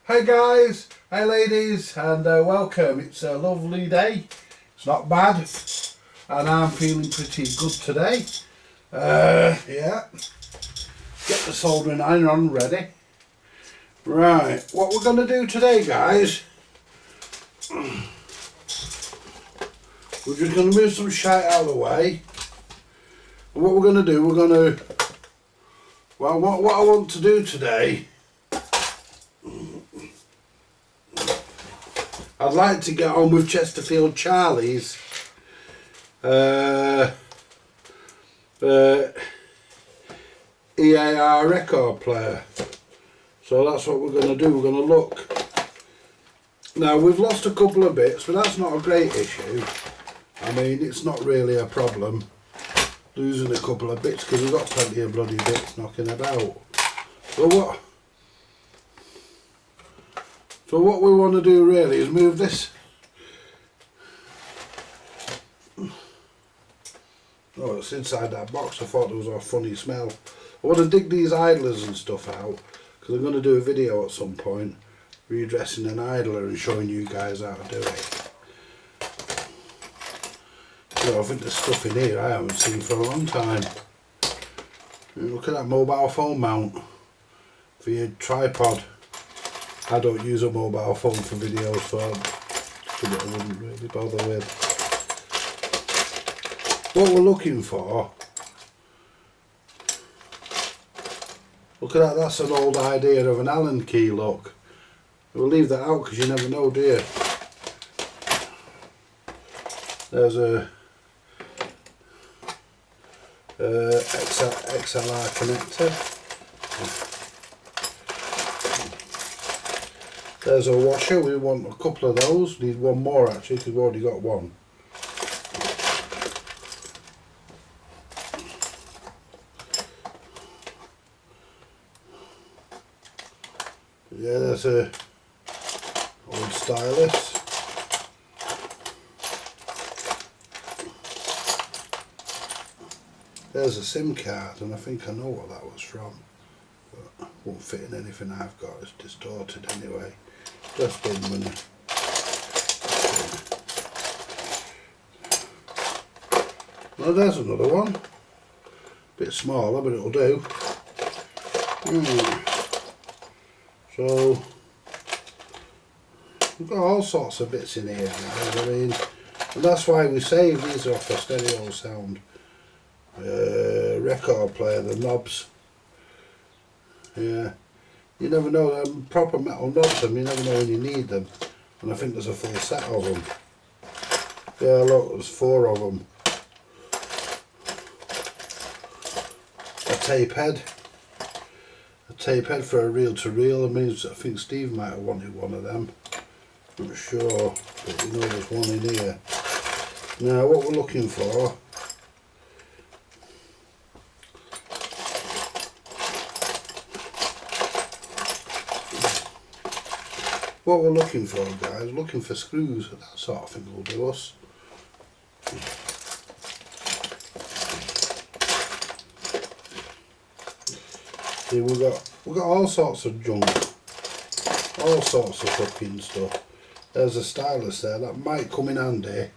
Hi guys, hi ladies, and welcome. It's a lovely day. It's not bad, and I'm feeling pretty good today. Yeah, get the soldering iron on ready. Right, what we're going to do today, guys, we're just going to move some shite out of the way. And what we're going to do, what I want to do today, I'd like to get on with Chesterfield Charlie's EAR record player. So that's what we're going to do. We're going to look. Now we've lost a couple of bits, but that's not a great issue. I mean, it's not really a problem losing a couple of bits because we've got plenty of bloody bits knocking about. So what we want to do really is move this. Oh, it's inside that box. I thought there was a funny smell. I want to dig these idlers and stuff out because I'm going to do a video at some point redressing an idler and showing you guys how to do it. So I think there's stuff in here I haven't seen for a long time. Look at that mobile phone mount for your tripod. I don't use a mobile phone for videos, so I wouldn't really bother with. What we're looking for, look at that, that's an old idea of an Allen key, look. We'll leave that out because you never know, do you? There's a XLR connector. There's a washer, we want a couple of those, need one more actually because we've already got one. Yeah, there's a old stylus. There's a SIM card, and I think I know what that was from, but won't fit in anything I've got, it's distorted anyway. Just in money. Well, there's another one. Bit smaller, but it'll do. So we've got all sorts of bits in here. I mean, and that's why we save these off for stereo sound. Record player, the knobs. Yeah. You never know, proper metal knobs, you never know when you need them. And I think there's a full set of them. Yeah, look, there's 4 of them. A tape head. A tape head for a reel-to-reel. I mean, I think Steve might have wanted one of them. I'm not sure, but you know there's one in here. Now, what we're looking for, guys, looking for screws, that sort of thing will do us. See, we've got all sorts of junk, all sorts of fucking stuff. There's a stylus there, that might come in handy.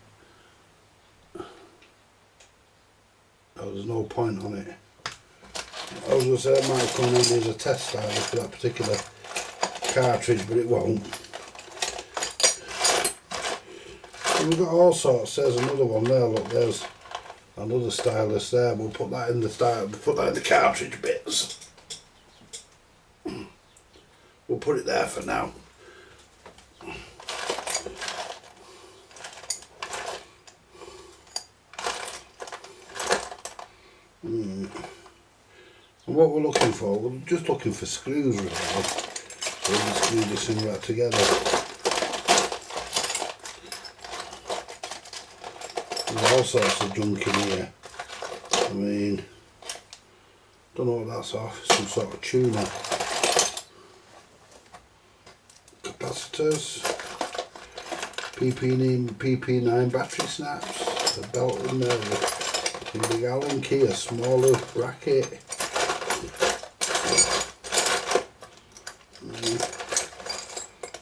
Oh, there's no point on it. I was going to say it might come in handy as a test stylus for that particular cartridge, but it won't. And we've got all sorts. There's another one there, look, there's another stylus there. We'll put that in the cartridge bits. We'll put it there for now. And what we're looking for, we're just looking for screws really. So we'll screw this thing right together. There's all sorts of junk in here. I mean, don't know what that's off, some sort of tuner. Capacitors, PP9 battery snaps, a belt in there, a big Allen key, a smaller bracket.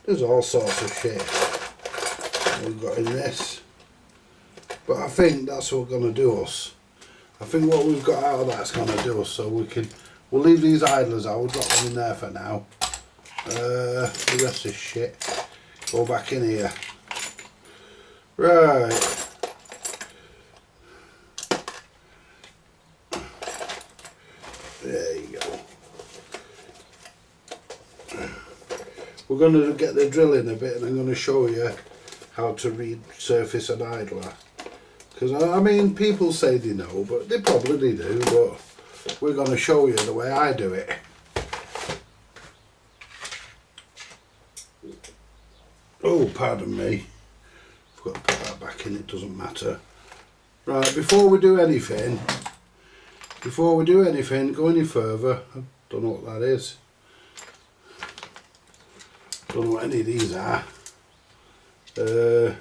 There's all sorts of shit we've got in this. But I think that's what's going to do us. I think what we've got out of that's going to do us, so we'll leave these idlers out, we'll drop them in there for now. The rest of shit, go back in here. Right. There you go. We're going to get the drill in a bit, and I'm going to show you how to resurface an idler. Because I mean, people say they know, but they probably do, but we're going to show you the way I do it. Oh, pardon me. I've got to put that back in, it doesn't matter. Right, before we do anything, go any further, I don't know what that is. Don't know what any of these are. They're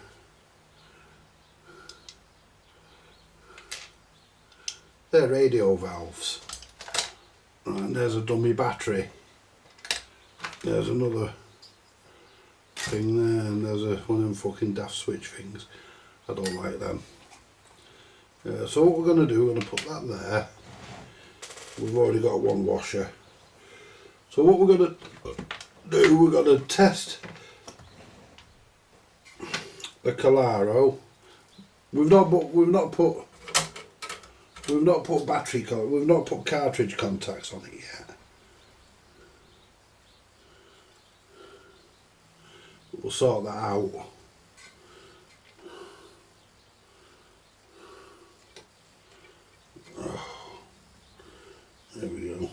radio valves. And there's a dummy battery. There's another thing there, and there's one of them fucking daft switch things. I don't like them. So what we're going to do, we're going to put that there. We've already got one washer. So what we're going to do, we're going to test the Calaro. We've not put cartridge contacts on it yet. We'll sort that out. Oh, there we go.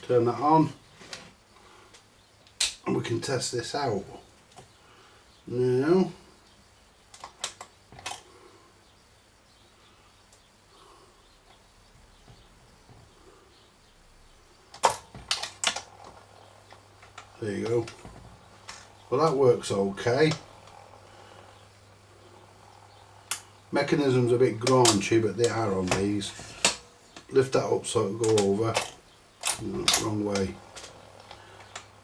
Turn that on, and we can test this out. Now, there you go. Well, that works okay. Mechanism's a bit graunchy, but they are on these. Lift that up so it'll go over. No, wrong way.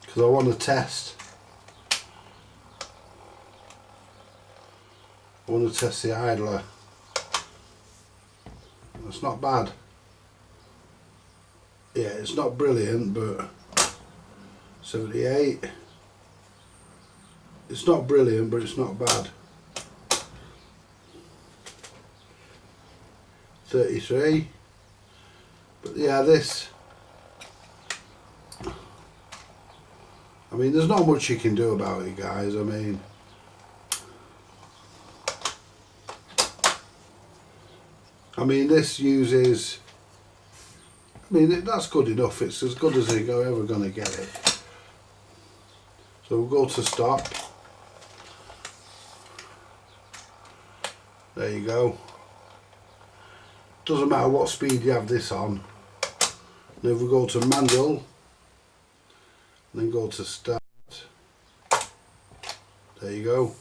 Because I want to test. I want to test the idler. It's not bad. Yeah, it's not brilliant, but 78. It's not brilliant, but it's not bad. 33. But yeah, this. I mean, there's not much you can do about it, guys. I mean, this uses. I mean, that's good enough. It's as good as you're ever going to get it. So we'll go to stop. There you go. Doesn't matter what speed you have this on. And if we go to manual, and then go to start. There you go.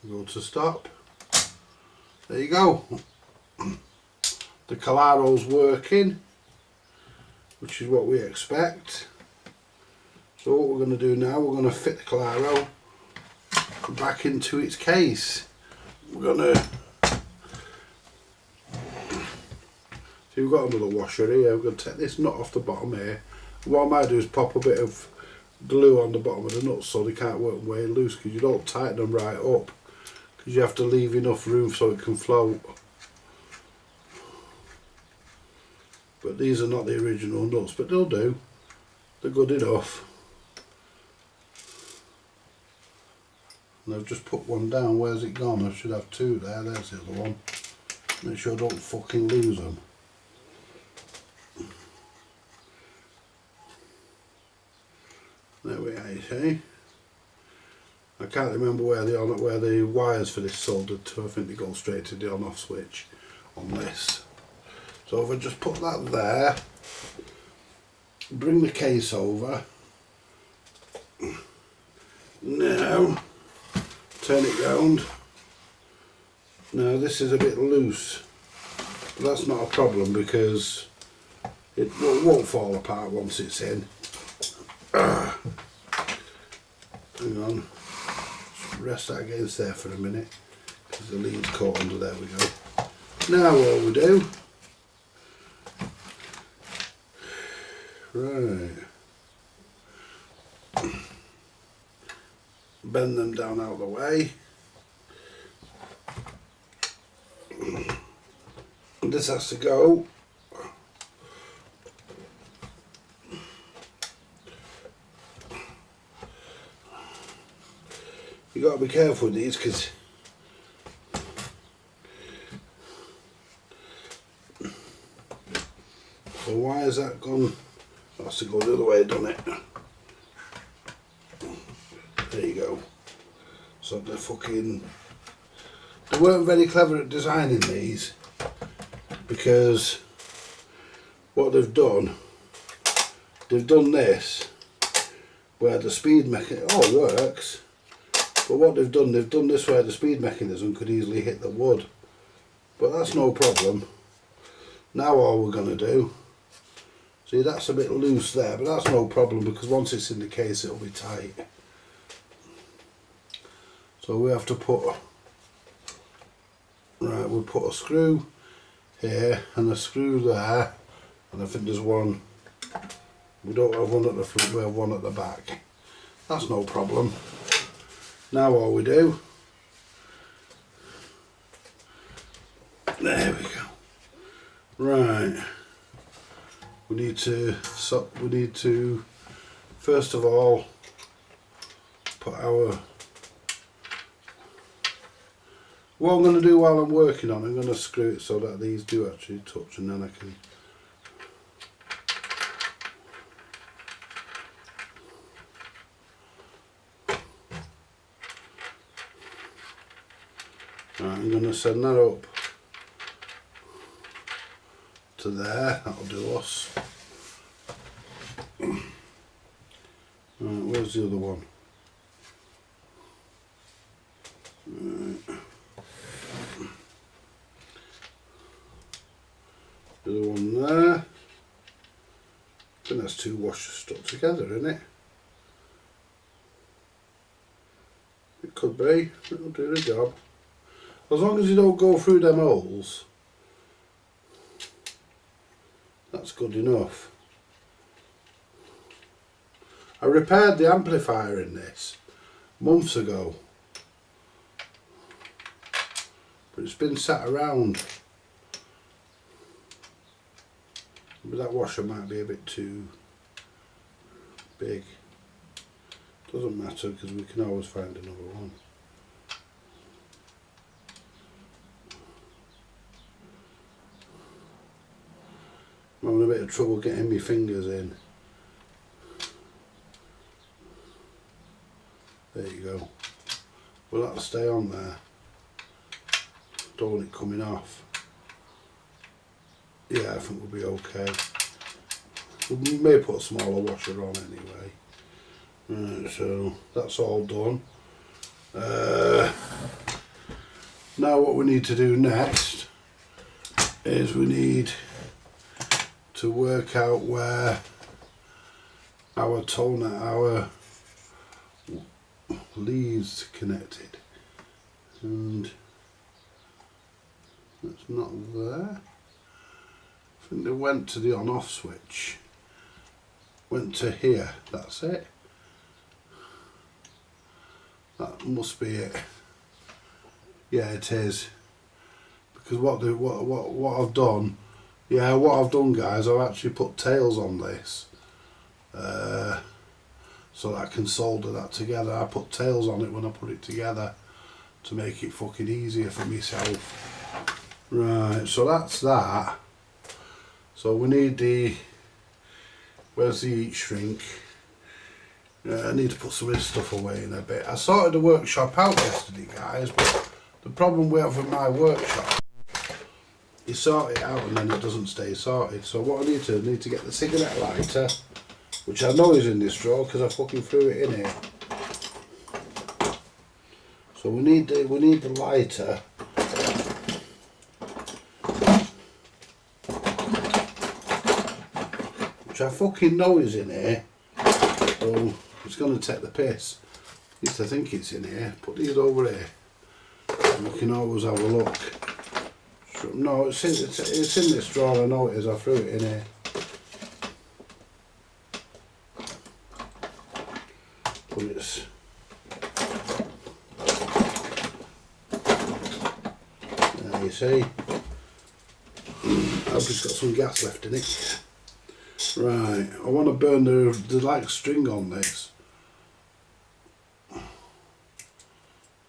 Go to stop. There you go. The Calaro's working, which is what we expect. So what we're going to do now, we're going to fit the Calaro back into its case. We're going to. So we've got another washer here. We're going to take this nut off the bottom here. What I might do is pop a bit of glue on the bottom of the nuts so they can't work way loose, because you don't tighten them right up, because you have to leave enough room so it can float. But these are not the original nuts, but they'll do. They're good enough. And I've just put one down. Where's it gone? I should have two there. There's the other one. Make sure I don't fucking lose them. There we are, you see. I can't remember where the wires for this soldered to. I think they go straight to the on-off switch on this. So if I just put that there, bring the case over. Now, turn it round. Now this is a bit loose, but that's not a problem because it won't fall apart once it's in. Hang on, just rest that against there for a minute because the lead's caught under there. We go. Now what we do, right, bend them down out of the way. This has to go. You got to be careful with these because so why has that gone? That's to go the other way, done it. There you go. So they weren't very clever at designing these because what they've done this where the speed mechanism all works, but what they've done this where the speed mechanism could easily hit the wood, but that's no problem. Now all we're going to do, see that's a bit loose there, but that's no problem because once it's in the case it'll be tight. So we have to put, right, we'll put a screw here and a screw there, and I think there's one, we don't have one at the front, we have one at the back. That's no problem. Now all we do, there we go. Right, we need to first of all put our, what I'm going to do while I'm working on it, I'm going to screw it so that these do actually touch, and then I can right, I'm going to send that up to there, that'll do us. Right, where's the other one? Right. The other one there. I think that's two washers stuck together, isn't it? It could be, it'll do the job. As long as you don't go through them holes, that's good enough. I repaired the amplifier in this months ago, but it's been sat around. But that washer might be a bit too big. Doesn't matter because we can always find another one. I'm having a bit of trouble getting my fingers in. There you go. Well, that'll stay on there. Don't want it coming off. Yeah, I think we'll be okay. We may put a smaller washer on anyway. Right, so that's all done. Now what we need to do next is we need to work out where our toner, our leads connected, and that's not there. I think they went to the on off switch, went to here, that's it. That must be it. Yeah, it is. Because what I've done, yeah, what I've done, guys, I've actually put tails on this, so that I can solder that together. I put tails on it when I put it together to make it fucking easier for myself. Right, so that's that. So we need the, where's the heat shrink? I need to put some of this stuff away in a bit. I sorted the workshop out yesterday, guys, but the problem we have with my workshop, you sort it out and then it doesn't stay sorted. So what I need to get the cigarette lighter, which I know is in this drawer because I fucking threw it in here. So we need the lighter which I fucking know is in here. So it's going to take the piss. At least I think it's in here. Put these over here. And we can always have a look. No, it's in this drawer. I know it is. I threw it in here. But it's... There you see. I've just got some gas left in it. Right, I want to burn the like string on this. I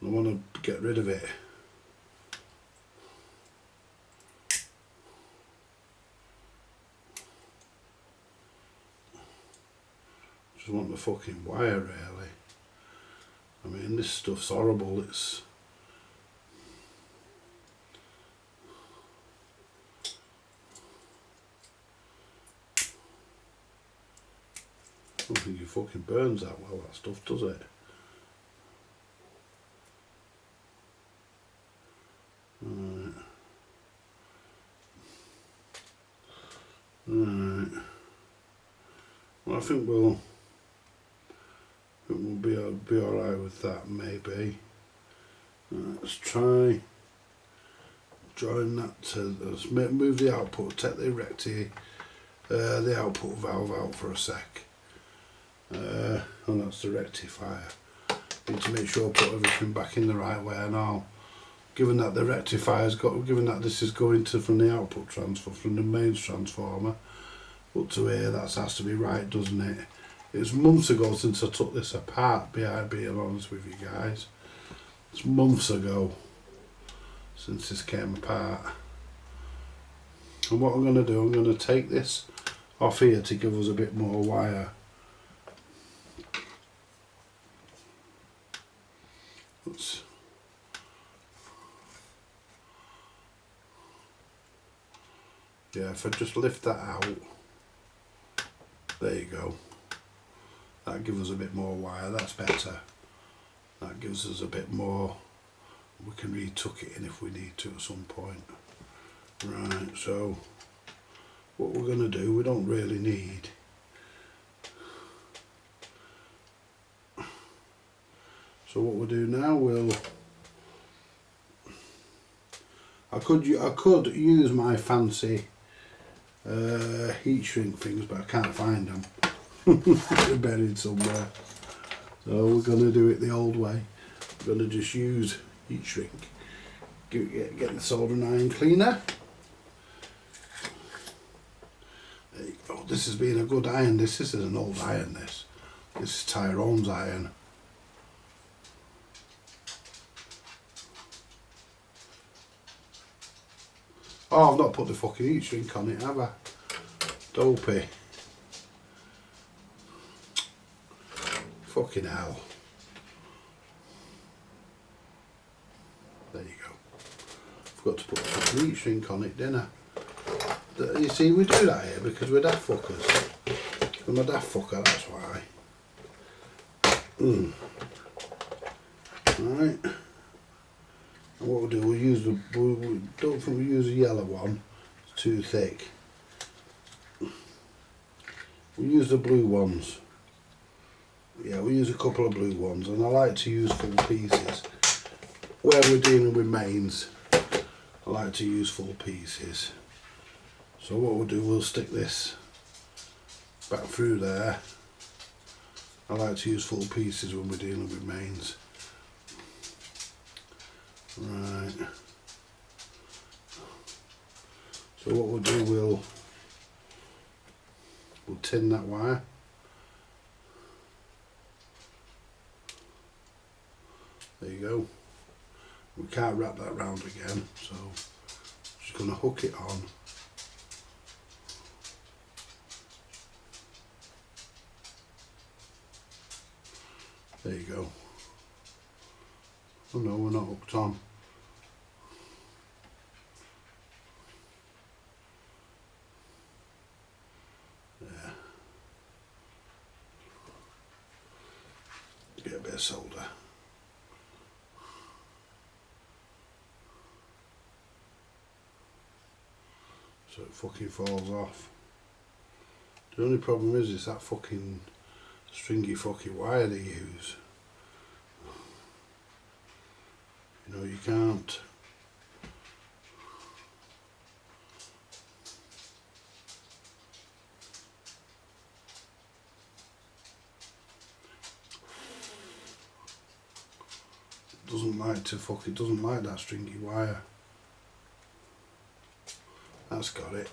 want to get rid of it. Just want the fucking wire really. I mean, this stuff's horrible. It's... I don't think it fucking burns that well, that stuff, does it? Right. Right. Well, I think we'll be alright with that, maybe. Right, let's try join that to... Let's move the output, take the output valve out for a sec. And that's the rectifier. Need to make sure I put everything back in the right way now. Given that the rectifier's given that this is going to from the output transfer, from the mains transformer up to here, that has to be right, doesn't it? It was months ago since I took this apart, being honest with you guys. It's months ago since this came apart. And what I'm going to do, I'm going to take this off here to give us a bit more wire. Yeah, if I just lift that out, there you go. That gives us a bit more wire, that's better. That gives us a bit more, we can re-tuck it in if we need to at some point. Right, so what we're going to do, we don't really need. So what we'll do now, I could use my fancy heat shrink things, but I can't find them. They're buried somewhere. So we're going to do it the old way. We're going to just use heat shrink. Get the soldering iron cleaner. There you go. This has been a good iron. This is an old iron. This is Tyrone's iron. Oh, I've not put the fucking heat shrink on it, have I? Dopey. Fucking hell. There you go. Forgot to put the fucking heat shrink on it, didn't I? You see, we do that here because we're daft fuckers. I'm a daft fucker, that's why. Right. And what we'll do, we'll use the... we don't think we'll use the yellow one. It's too thick. We'll use the blue ones. Yeah, we'll use a couple of blue ones, and I like to use full pieces. Where we're dealing with mains, I like to use full pieces. So what we'll do, we'll stick this back through there. I like to use full pieces when we're dealing with mains. Right. So what we'll do, we'll tin that wire. There you go. We can't wrap that round again, so just going to hook it on. There you go. Oh no, we're not hooked on. Yeah. Get a bit of solder. So it fucking falls off. The only problem is that fucking stringy fucking wire they use. You know, you can't. It doesn't like that stringy wire. That's got it.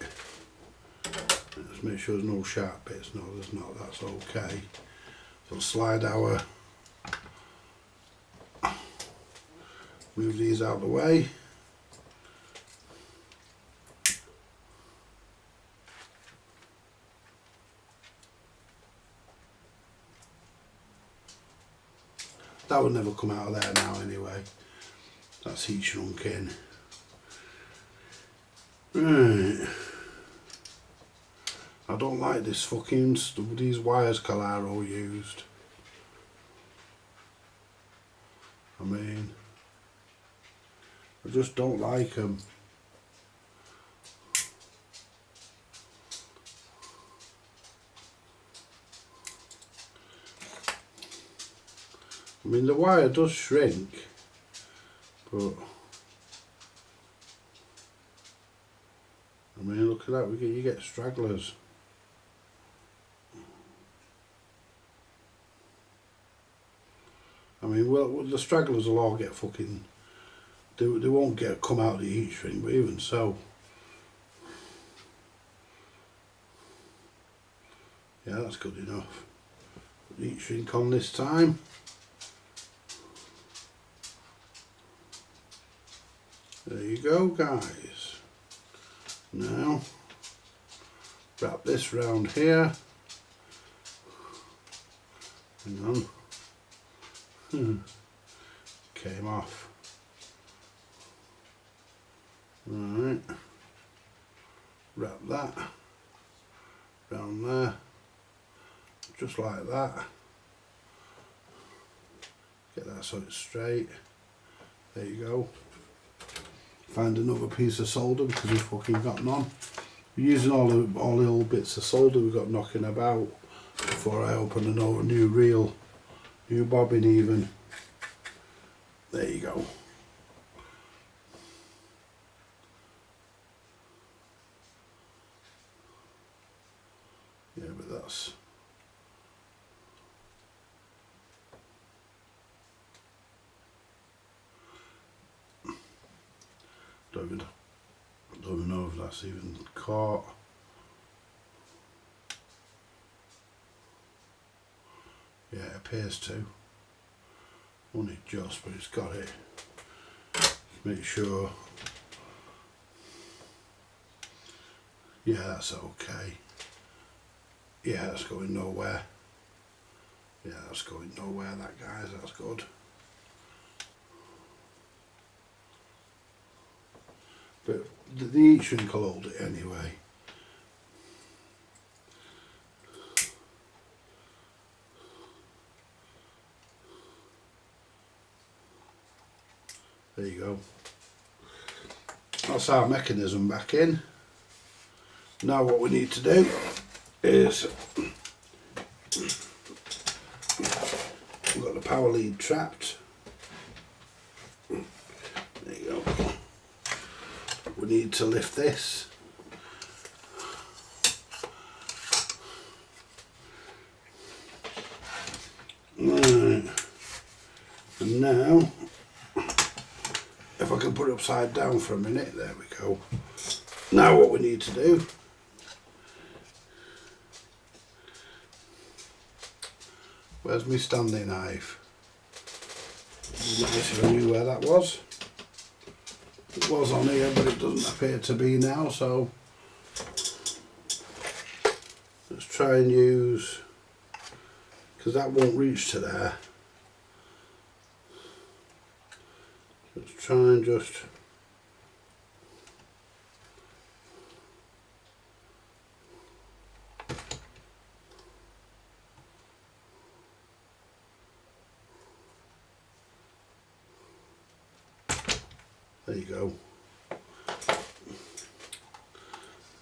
Let's make sure there's no sharp bits. No, there's not. That's okay. So slide our, move these out of the way. That would never come out of there now anyway. That's heat shrunk in. Right. I don't like this fucking these wires Calaro used. I mean, I just don't like them. I mean, the wire does shrink, but I mean, look at that. You get stragglers. I mean, well, the stragglers will all get fucking. They won't come out of the heat shrink, but even so. Yeah, that's good enough. Put the heat shrink on this time. There you go, guys. Now, wrap this round here. Hang on. Came off. Right. Wrap that round there. Just like that. Get that so it's straight. There you go. Find another piece of solder because we've fucking got none. We're using all the old bits of solder we've got knocking about before I open another new reel, new bobbin even. There you go. Yeah, but that's don't even know if that's even caught. Yeah, it appears to. Only just, but it's got it. Make sure. Yeah, that's okay. Yeah, that's going nowhere. Yeah, that's going nowhere, that guys, that's good. But the heat shrink will hold it anyway. There you go. That's our mechanism back in. Now what we need to do is we've got the power lead trapped. There you go. We need to lift this. Right. And now, if I can put it upside down for a minute, there we go. Now what we need to do where's my standing knife? Nice if I knew where that was. It was on here, but it doesn't appear to be now, so let's try and use, because that won't reach to there. Let's try and just there you go.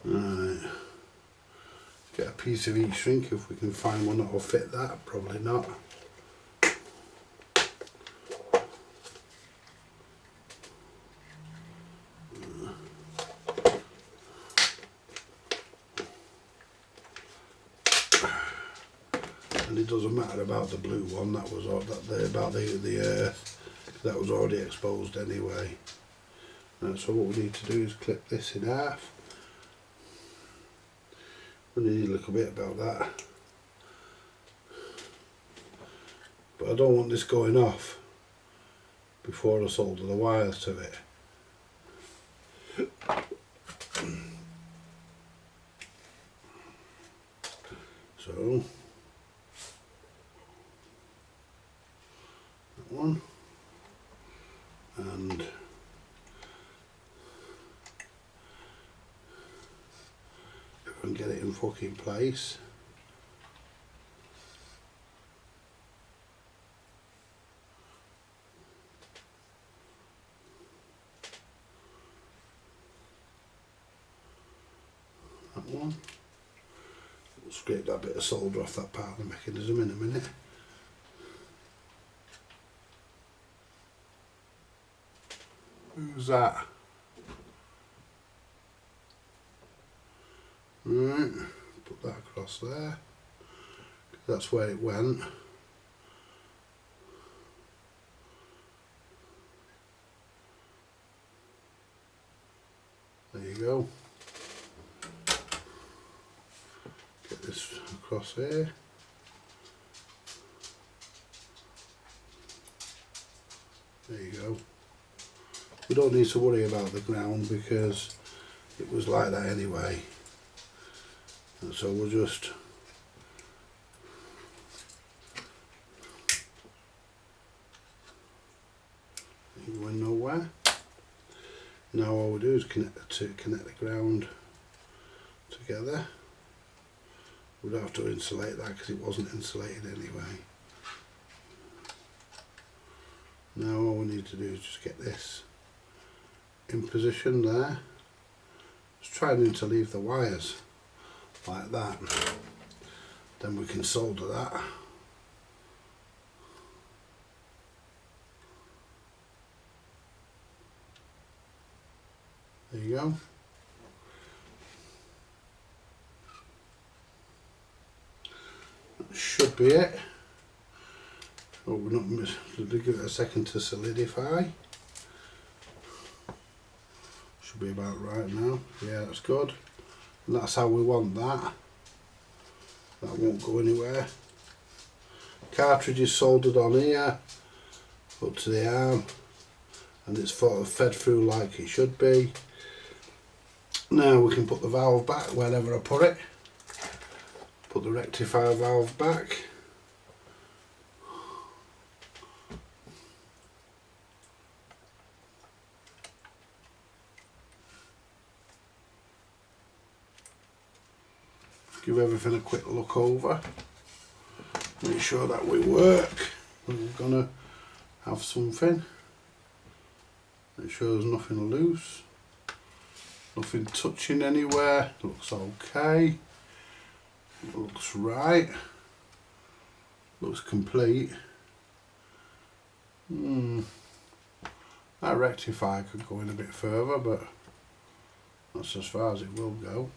Right. Get a piece of heat shrink if we can find one that will fit that. Probably not. And it doesn't matter about the blue one. That was all that about the earth. That was already exposed anyway. So what we need to do is clip this in half. We need a little bit about that, but I don't want this going off before I solder the wires to it. So that one, and and get it in fucking place. That one. We'll scrape that bit of solder off that part of the mechanism in a minute. Who's that? Right, put that across there, that's where it went. There you go. Get this across here. There you go. We don't need to worry about the ground because it was like that anyway. And so we'll just ain't going nowhere. Now all we do is connect the ground together. We don't have to insulate that because it wasn't insulated anyway. Now all we need to do is just get this in position there. Just try and interleave the wires like that, then we can solder that. There you go. That should be it. Oh, we're not missing. Give it a second to solidify. Should be about right now. Yeah, that's good. And that's how we want that. That won't go anywhere. Cartridge is soldered on here, up to the arm, and it's sort of fed through like it should be. Now we can put the valve back wherever I put it. Put the rectifier valve back. Give everything a quick look over. Make sure that we work. We're going to have something. Make sure there's nothing loose. Nothing touching anywhere. Looks okay. Looks right. Looks complete. That rectifier could go in a bit further, but that's as far as it will go.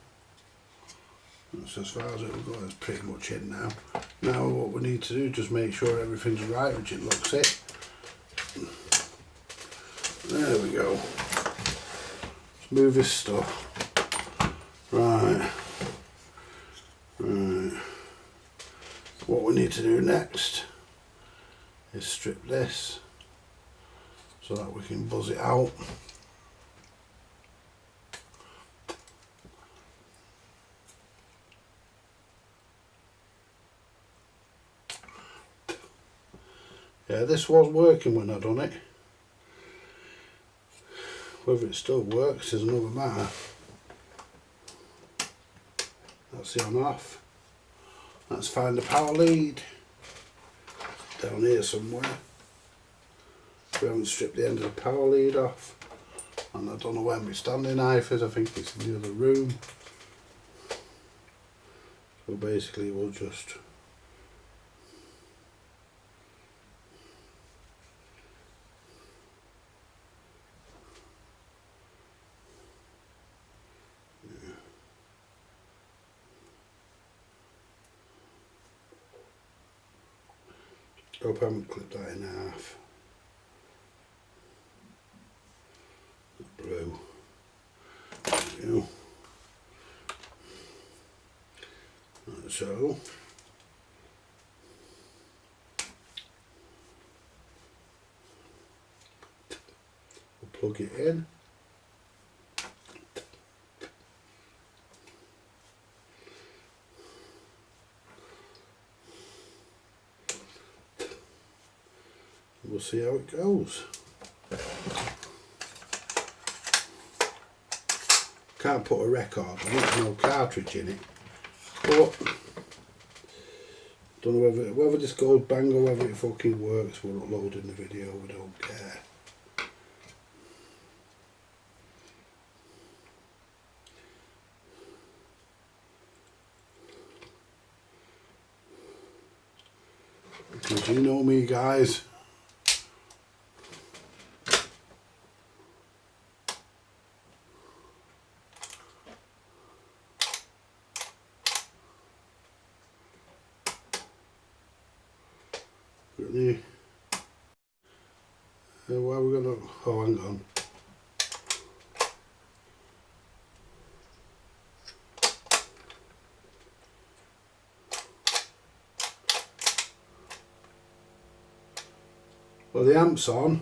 That's as far as it will go. That's pretty much it now. Now what we need to do is just make sure everything's right, which it looks it. There we go. Let's move this stuff. Right. Right. What we need to do next is strip this so that we can buzz it out. Yeah, this was working when I done it. Whether it still works is another matter. That's the on off. Let's find the power lead. Down here somewhere. We haven't stripped the end of the power lead off. And I don't know where my standing knife is. I think it's in the other room. So So basically we'll just hope I haven't clipped that in half. Blue. There we go. Like so. We'll plug it in. We'll see how it goes. Can't put a record on it, there's no cartridge in it. But don't know whether this goes bang or whether it fucking works. We're uploading the video, we don't care. Because you know me, guys. Where are we gonna? Oh, hang on. Well, the amp's on.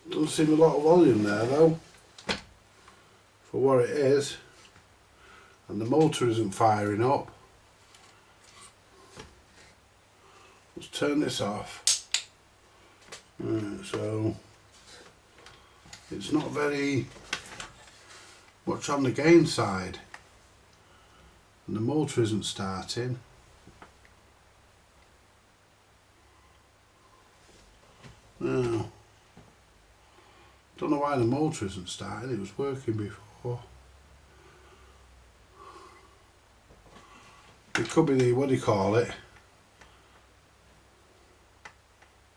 Doesn't seem a lot of volume there though, for what it is, and the motor isn't firing up. Let's turn this off. Right, so it's not very much on the gain side, and the motor isn't starting. Now, don't know why the motor isn't starting, it was working before. It could be the, what do you call it?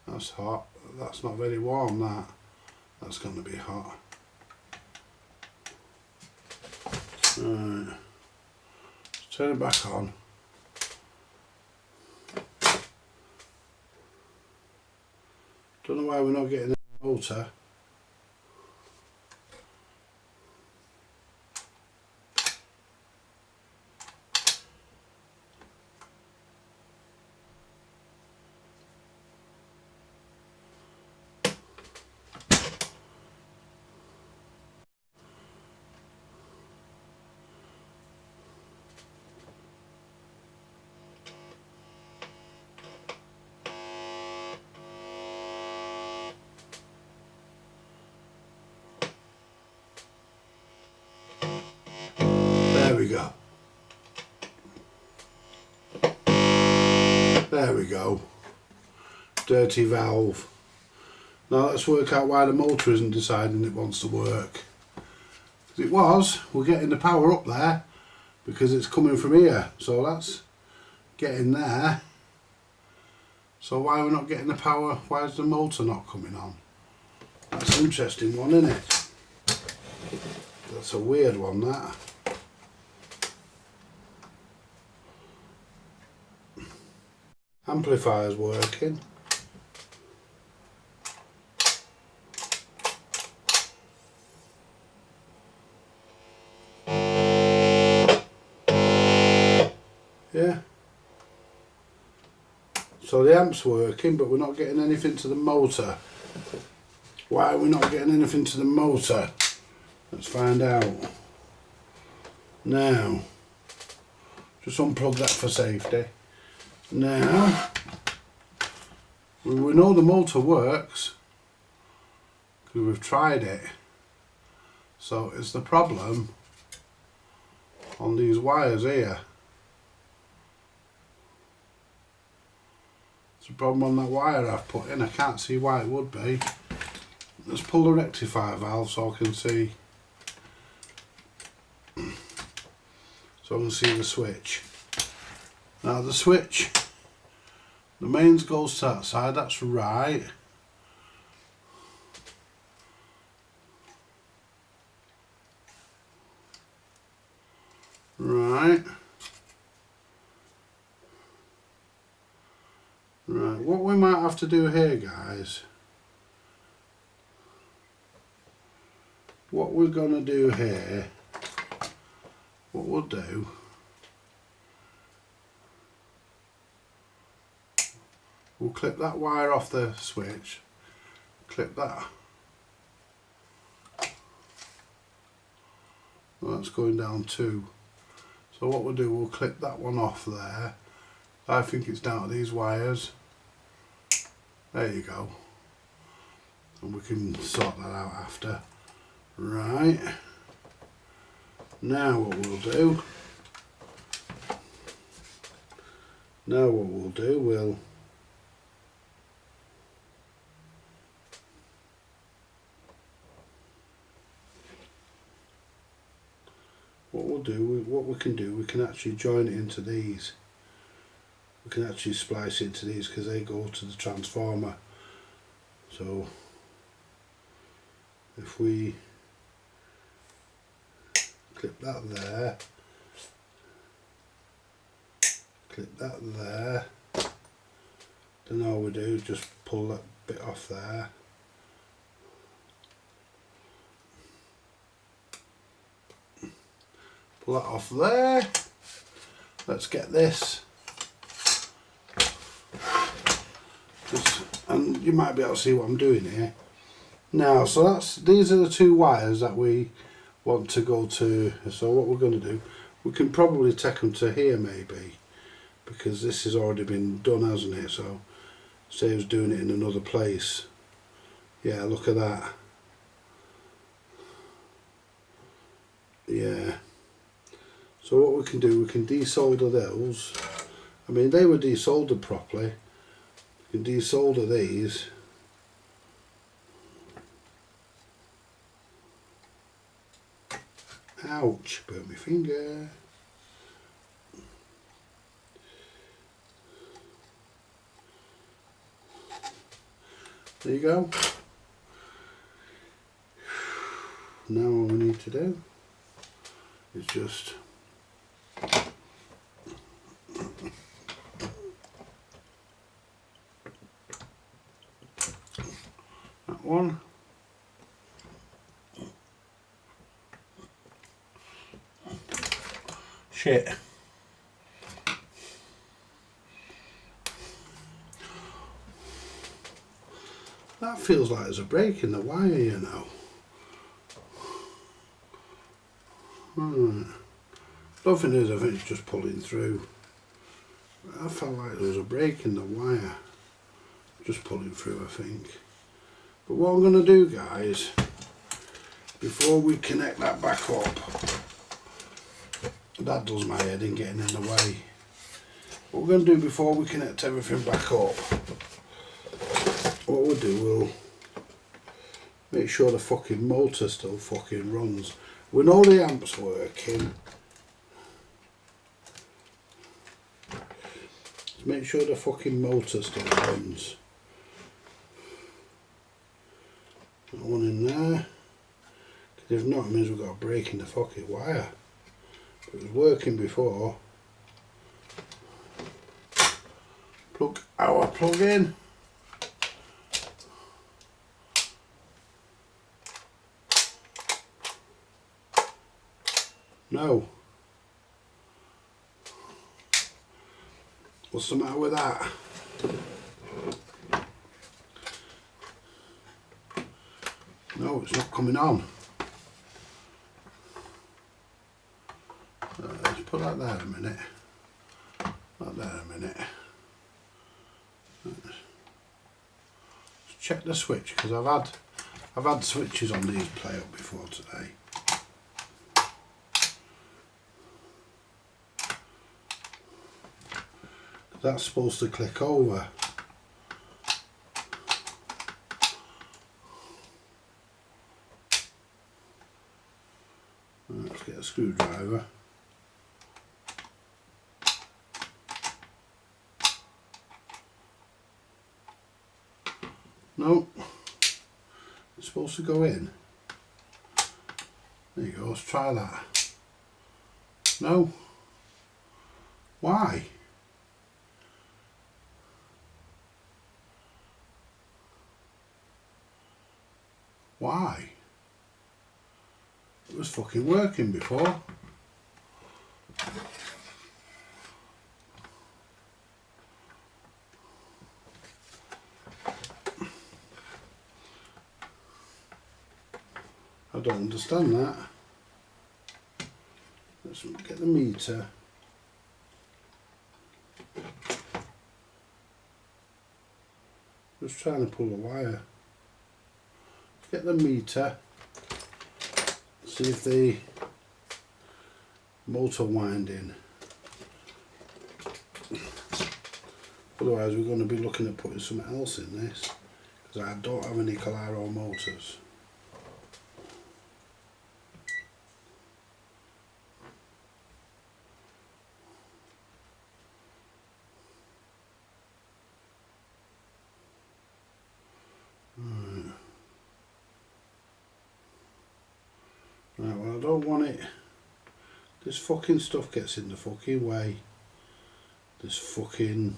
That's hot. That's not very warm, that. That's going to be hot. Right. Let's turn it back on. Don't know why we're not getting the motor. There we go. There we go. Dirty valve. Now let's work out why the motor isn't deciding it wants to work. Because it was, we're getting the power up there because it's coming from here. So that's getting there. So why are we not getting the power? Why is the motor not coming on? That's an interesting one, isn't it? That's a weird one, that. Amplifier's working. Yeah. So the amp's working, but we're not getting anything to the motor. Why are we not getting anything to the motor? Let's find out. Now, just unplug that for safety. Now, we know the motor works because we've tried it. So it's the problem on these wires here. It's a problem on that wire I've put in. I can't see why it would be. Let's pull the rectifier valve so I can see. So I can see the switch. Now the switch, the mains goes to that side, that's right. Right. Right, what we might have to do here, guys, what we're going to do here, what we'll do, we'll clip that wire off the switch, clip that. Well, that's going down too. So what we'll do, we'll clip that one off there. I think it's down to these wires. There you go. And we can sort that out after. Right. Now what we'll do, what we can do, we can actually join it into these. We can actually splice it into these because they go to the transformer. So if we clip that there, clip that there, then all we do is just pull that bit off there. Pull that off there. Let's get this. And you might be able to see what I'm doing here. Now, so these are the two wires that we want to go to. So what we're going to do, we can probably take them to here maybe, because this has already been done, hasn't it? So saves doing it in another place. Yeah, look at that. Yeah. So what we can do, we can desolder those. I mean, they were desoldered properly. We can desolder these. Ouch, burnt my finger. There you go. Now all we need to do is just that one. Shit. That feels like there's a break in the wire, you know. Don't think it is, I think it's just pulling through. I felt like there was a break in the wire. Just pulling through, I think. But what I'm going to do, guys, before we connect that back up, that does my head in getting in the way. What we're going to do before we connect everything back up, what we'll do, we'll make sure the fucking motor still fucking runs. We know the amp's working. Let's make sure the fucking motor still runs. That one in there. Because if not, it means we've got a break in the fucking wire. But it was working before. Plug our plug in. No. What's the matter with that? No, it's not coming on. Let's put that there a minute. That there a minute. check the switch, because I've had switches on these play up before today. That's supposed to click over. Let's get a screwdriver. No, it's supposed to go in. There you go, let's try that. No. Why? Why? It was fucking working before. I don't understand that. Let's get the meter. Just trying to pull the wire. Get the meter. See if the motor winding. Otherwise we're going to be looking at putting something else in this, because I don't have any Calaro motors. Right, well I don't want it. This fucking stuff gets in the fucking way. This fucking...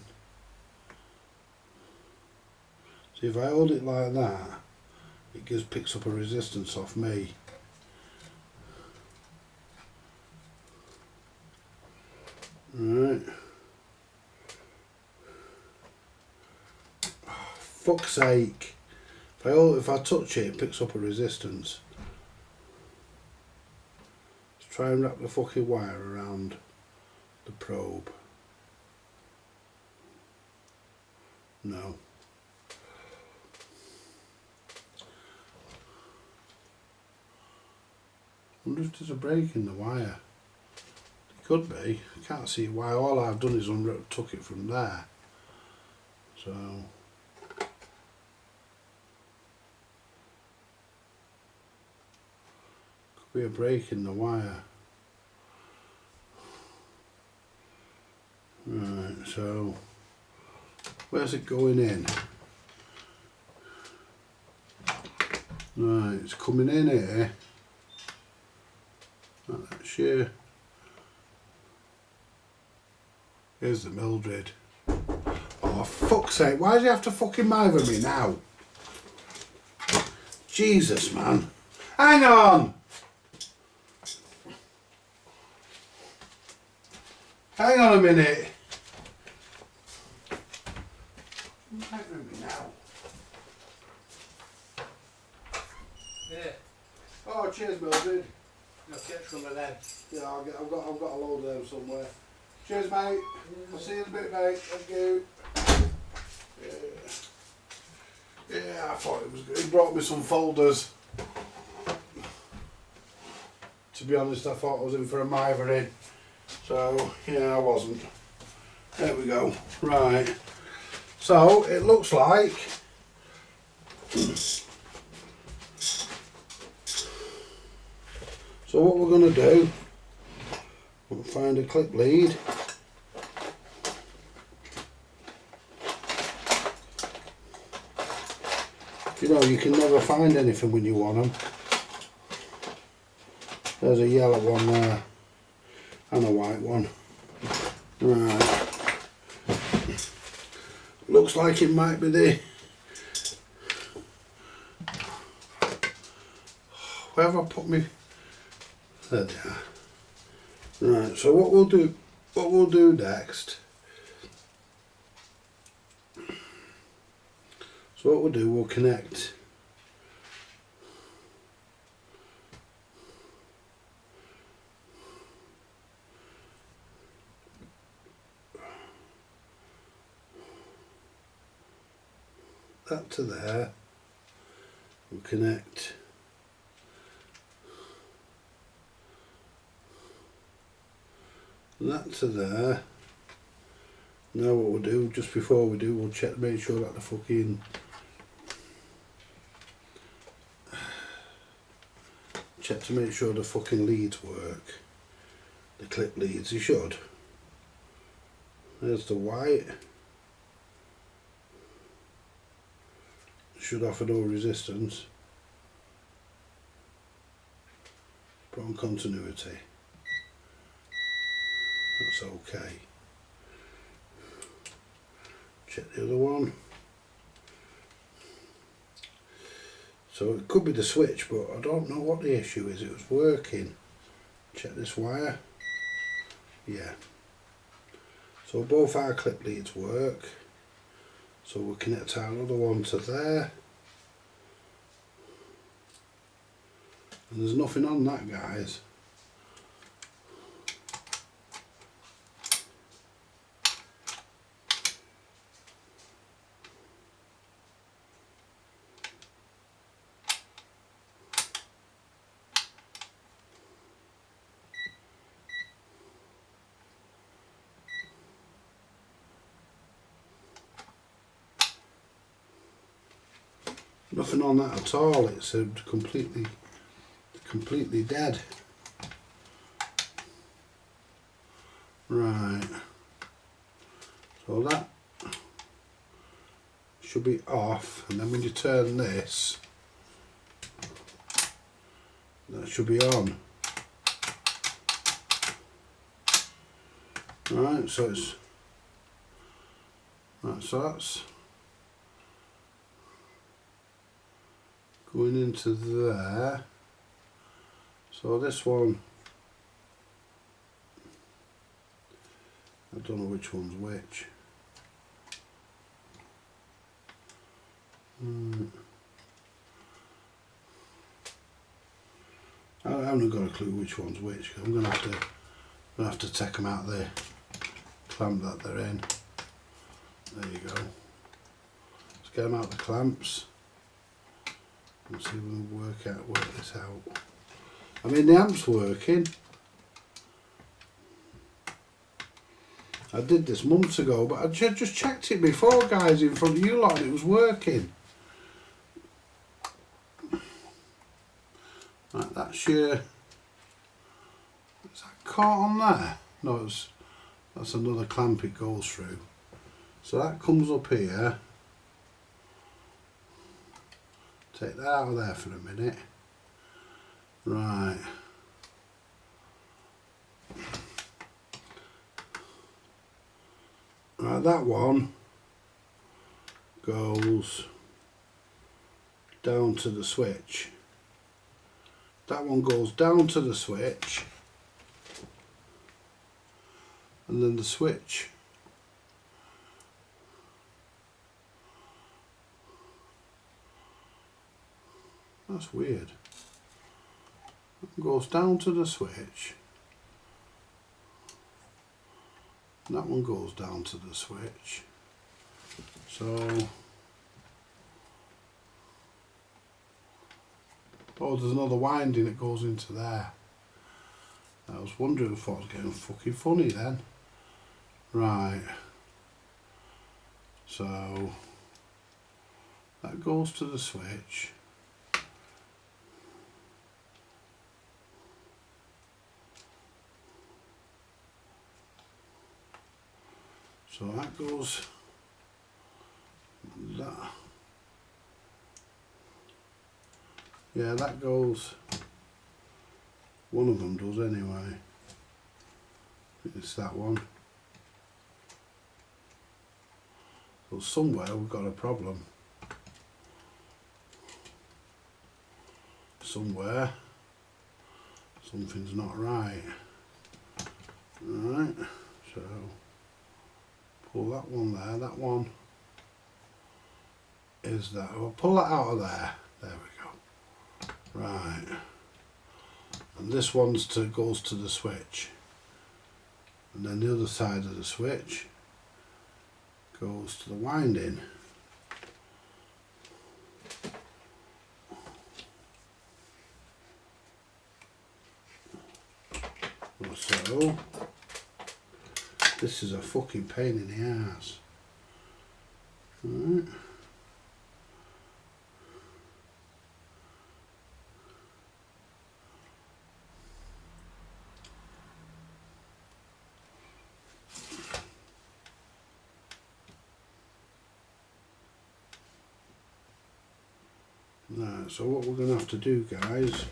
See, if I hold it like that, it just picks up a resistance off me. Right. Oh, fuck's sake. If I touch it, it picks up a resistance. Let's try and wrap the fucking wire around the probe. No. I wonder if there's a break in the wire. It could be. I can't see why. All I've done is took it from there. So could be a break in the wire. Right, so where's it going in? Right, it's coming in here. That's here. Here's the Mildred. Oh, fuck's sake, why does he have to fucking mither me now? Jesus, man. Hang on! Hang on a minute. Mithering me now. Yeah. Oh, cheers, Mildred. I'll get some of them. Yeah, I've got a load of them somewhere. Cheers, mate. I'll see you in a bit, mate. Thank you. Yeah, I thought it was good. He brought me some folders. To be honest, I thought I was in for a mithering. So, yeah, I wasn't. There we go. Right. So, it looks like... So what we're going to do, we'll find a clip lead. You know, you can never find anything when you want them. There's a yellow one there and a white one. Right. Looks like it might be the... Where have I put me? There they are. Right, so what we'll do next. So what we'll do, we'll connect that to there. We'll connect that to there. Now what we'll do, just before we do, we'll check, make sure that the fucking check to make sure the fucking leads work. The clip leads, they should. There's the white. Should offer no resistance. Put on continuity. That's okay. Check the other one. So it could be the switch, but I don't know what the issue is. It was working. Check this wire. Yeah. So both our clip leads work. So we'll connect our other one to there. And there's nothing on that, guys. Nothing on that at all. It's completely dead. Right. So that should be off, and then when you turn this, that should be on. Right. So it's right. So that's going into there. So this one, I don't know which one's which. I haven't got a clue which one's which. I'm gonna have to take them out the clamp that they're in. There you go. Let's get them out the clamps. Let's see if we can work this out. I mean, the amp's working. I did this months ago, but I just checked it before, guys, in front of you lot, and it was working. Right, that's your... Is that caught on there? No, that's another clamp it goes through. So that comes up here. Take that out of there for a minute. Right. Right, that one goes down to the switch. That one goes down to the switch. And then the switch that's weird. It goes down to the switch. And that one goes down to the switch. So, oh, there's another winding that goes into there. I was wondering if I was getting fucking funny then. Right. So, that goes to the switch. So that goes, that, yeah, that goes, one of them does anyway, it's that one. So somewhere we've got a problem. Somewhere, something's not right. Right, so pull that one there, that one is that. I'll pull that out of there. There we go. Right. And this one's goes to the switch. And then the other side of the switch goes to the winding. So this is a fucking pain in the ass. Right. Right, so what we're going to have to do, guys,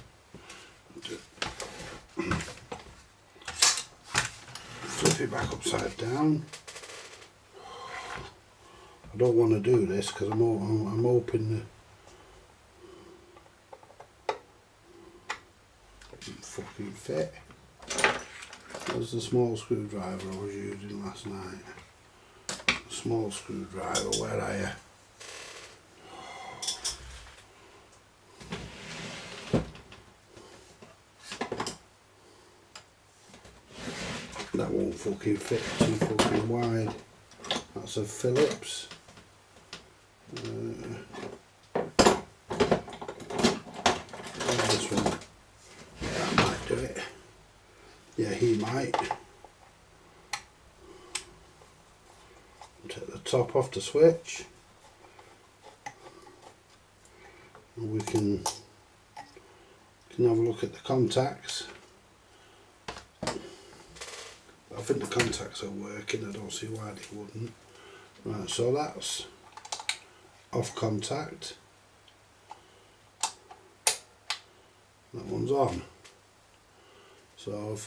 flip it back upside down. I don't want to do this because I'm hoping it fucking fit. That's the small screwdriver I was using last night. Small screwdriver, where are you? That won't fucking fit, too fucking wide. That's a Phillips. This one, that might do it. Yeah, he might. Take the top off the switch, and we can have a look at the contacts. I think the contacts are working, I don't see why they wouldn't. Right, so that's off contact. That one's on. So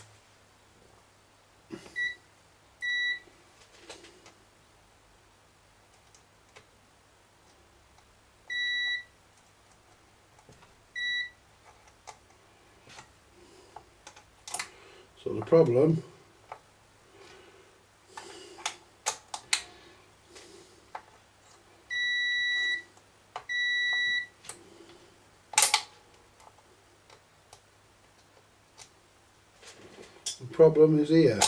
the problem is here.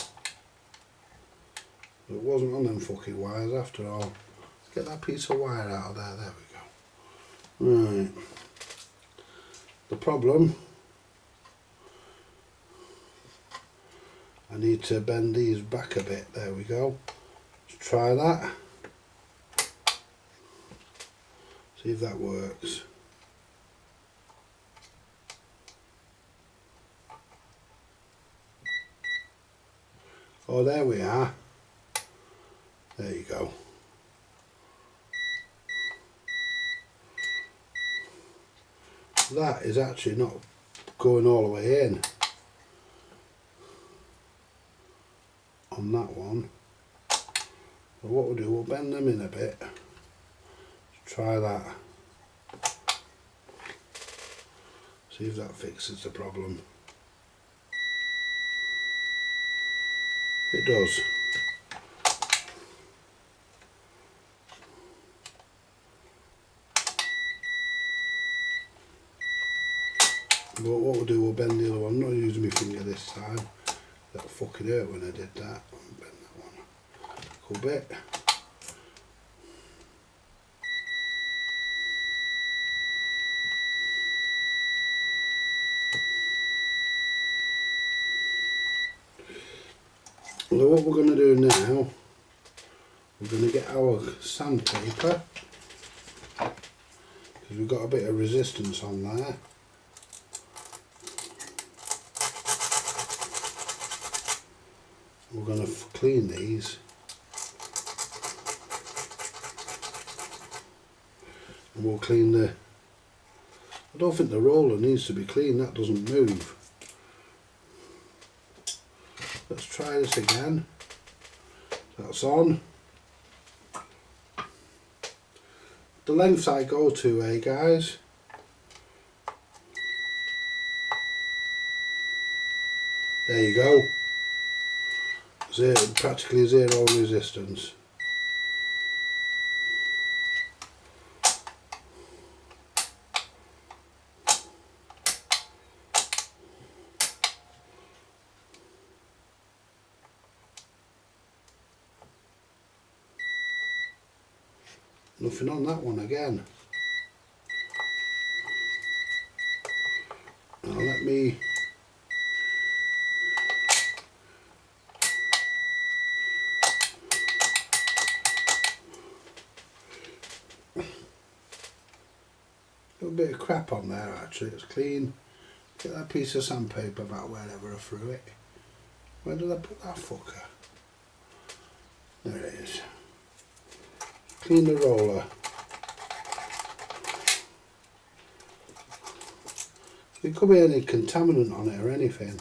It wasn't on them fucking wires after all. Let's get that piece of wire out of there. There we go. Right. The problem, I need to bend these back a bit. There we go. Let's try that. See if that works. Oh, there we are. There you go. That is actually not going all the way in on that one. So what we'll do, we'll bend them in a bit. Let's try that. See if that fixes the problem. It does. But what we'll do, we'll bend the other one. I'm not using my finger this time. That fucking hurt when I did that. I'll bend that one a little bit. So what we're going to do now, we're going to get our sandpaper, because we've got a bit of resistance on there. We're going to clean these. And we'll clean the... I don't think the roller needs to be cleaned, that doesn't move. Let's try this again. That's on. The lengths I go to, guys. There you go. Practically zero resistance. Nothing on that one again. Now let me little bit of crap on there actually. It's clean. Get that piece of sandpaper back wherever I threw it. Where did I put that fucker? There it is. Clean the roller. There could be any contaminant on it or anything.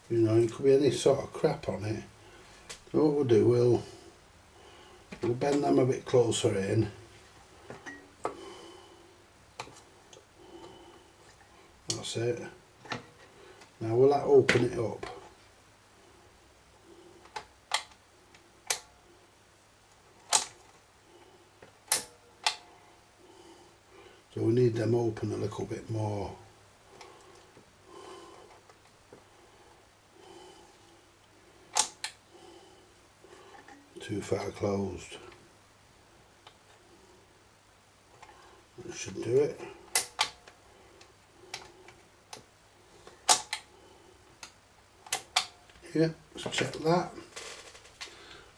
You know, it could be any sort of crap on it. So what we'll do, we'll bend them a bit closer in. That's it. Now will that open it up? So we need them open a little bit more. Too far closed. That should do it. Yeah, let's check that.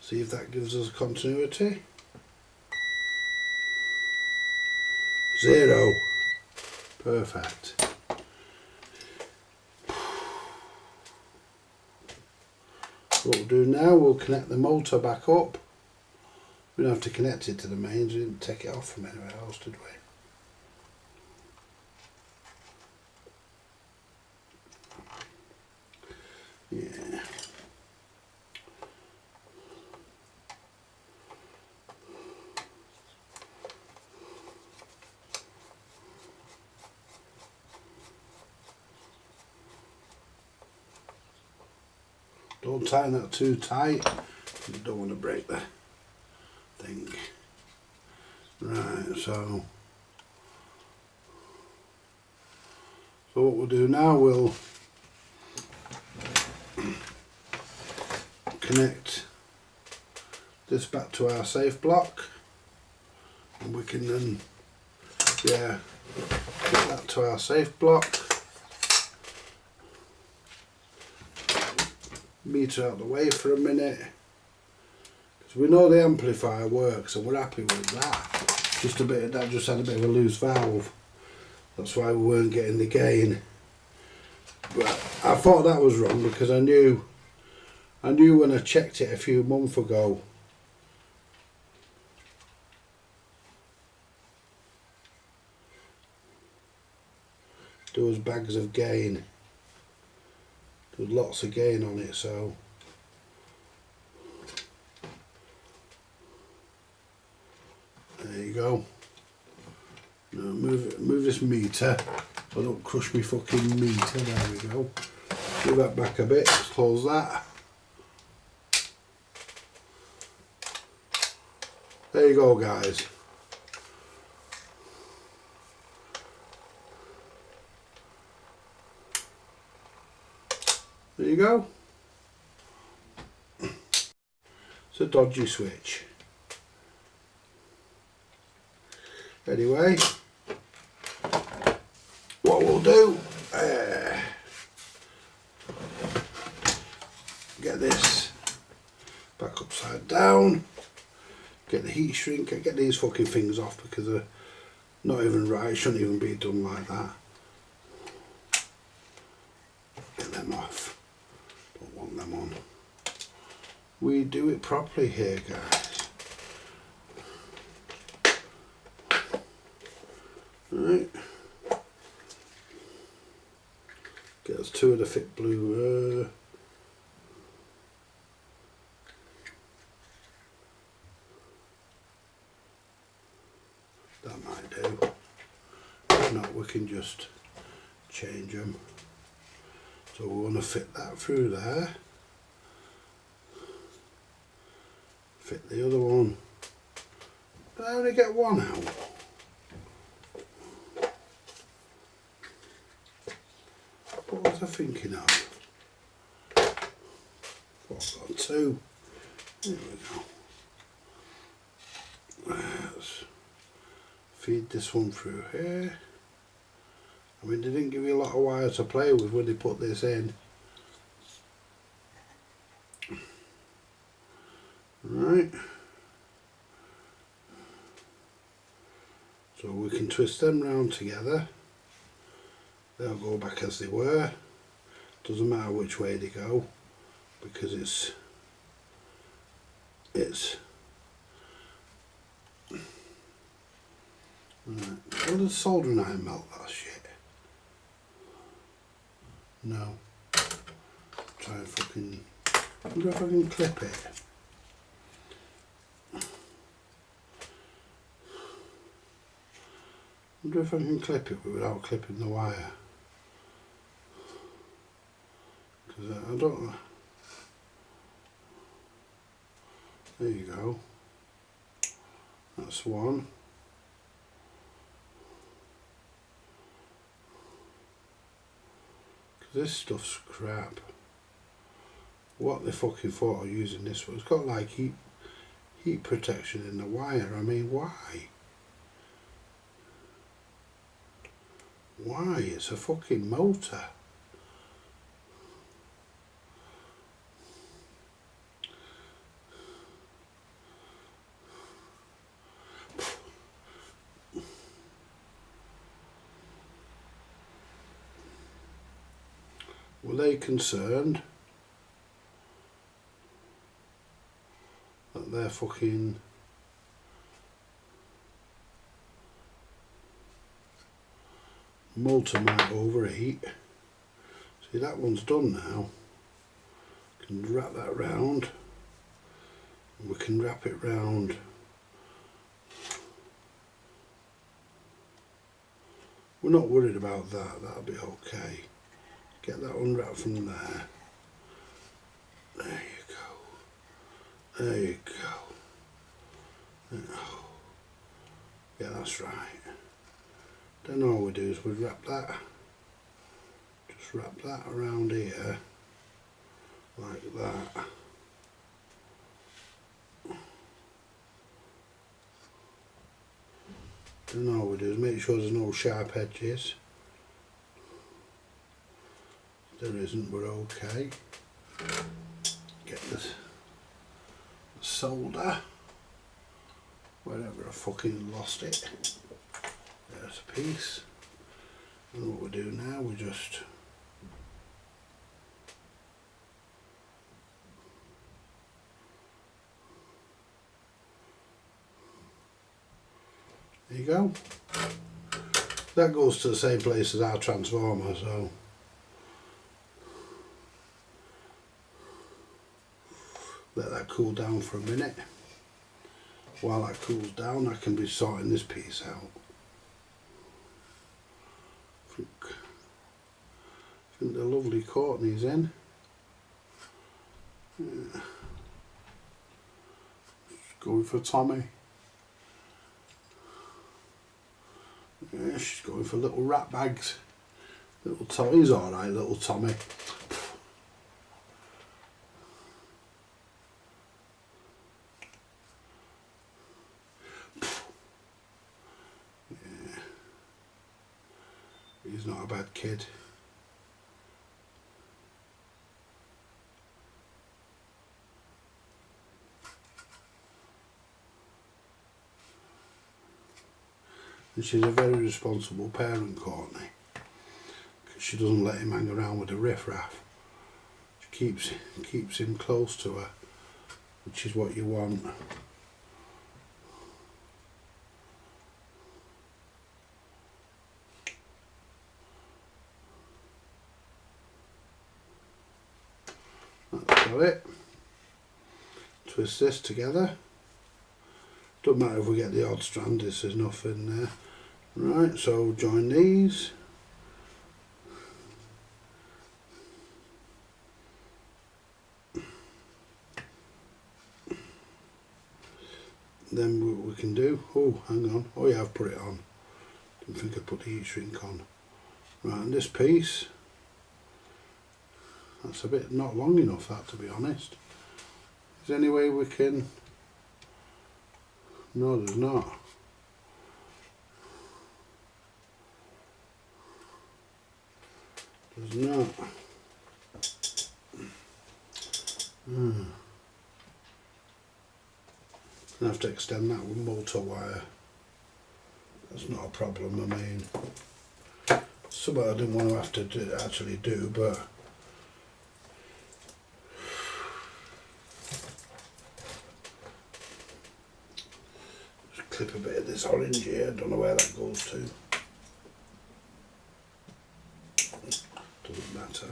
See if that gives us continuity. 0. Perfect. What we'll do now, we'll connect the motor back up. We don't have to connect it to the mains, we didn't take it off from anywhere else, did we? Yeah. Don't tighten that too tight, you don't want to break the thing. Right, so what we'll do now, we'll connect this back to our safe block, and we can then, yeah, get that to our safe block. Meter out the way for a minute, because we know the amplifier works and we're happy with that. Just a bit of that, just had a bit of a loose valve, that's why we weren't getting the gain. But I thought that was wrong, because I knew when I checked it a few months ago, there was bags of gain. There was lots of gain on it, so there you go. Now move this meter, so don't crush me fucking meter. There we go. Move that back a bit. Let's close that. There you go, guys. There you go. It's a dodgy switch. Anyway, what we'll do, get this back upside down, get the heat shrink, get these fucking things off because they're not even right, shouldn't even be done like that. Get them off. Don't want them on. We do it properly here, guys. Right. Get us 2 of the thick blue. That might do. If not, we can just change them. So we want to fit that through there. Fit the other one. Did I only get one out? What was I thinking of? I've got 2. There we go. Let's feed this one through here. I mean, they didn't give you a lot of wire to play with when they put this in. Right. So we can twist them round together. They'll go back as they were. Doesn't matter which way they go, because it's right. Will the soldering iron melt that shit? No. Try and fucking... I wonder if I can clip it. I wonder if I can clip it without clipping the wire. Because I don't know. There you go. That's one. Because this stuff's crap. What they fucking thought of using this for? It's got like heat protection in the wire. I mean, why? Why? It's a fucking motor. Were they concerned that their fucking motor might overheat? See, that one's done now. Can wrap that round. We can wrap it round. We're not worried about that, that'll be okay. Get that unwrapped from there. There you go. There you go. Yeah, that's right. Then all we do is we wrap that. Just wrap that around here. Like that. Then all we do is make sure there's no sharp edges. There isn't, we're okay. Get this solder wherever I fucking lost it. There's a piece. And what we do now, we just there you go. That goes to the same place as our transformer, so let that cool down for a minute. While that cools down, I can be sorting this piece out. I think the lovely Courtney's in. Yeah. Just going for Tommy. Yeah, she's going for little rat bags. Little Tommy's alright, little Tommy. He's not a bad kid. And she's a very responsible parent, Courtney. Because she doesn't let him hang around with the riffraff. She keeps him close to her, which is what you want. That's got it. Twist this together. Doesn't matter if we get the odd strand, there's nothing there. Right, so join these. Then what we can do, oh hang on, oh yeah, I've put it on. Didn't think I put the heat shrink on. Right, and this piece, that's a bit not long enough, that, to be honest. Is there any way we can? No, there's not. There's not. I have to extend that with motor wire. That's not a problem. I mean, something I didn't want to have to actually do, but just clip a bit of this orange here. Don't know where that goes to. Doesn't matter.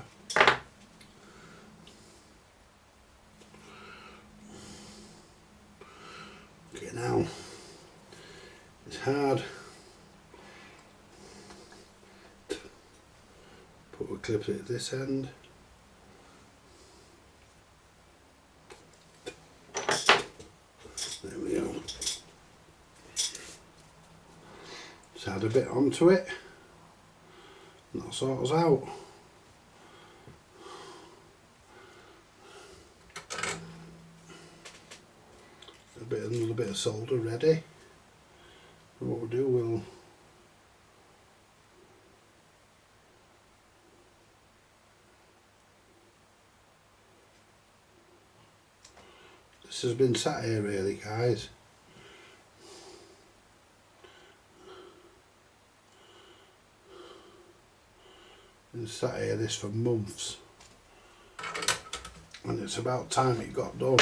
Okay, now it's hard. Put a clip at this end. There we go. Just add a bit onto it. And that'll sort us out. Another bit of solder ready. And what we'll do, this has been sat here really, guys. Been sat here this for months, and it's about time it got done.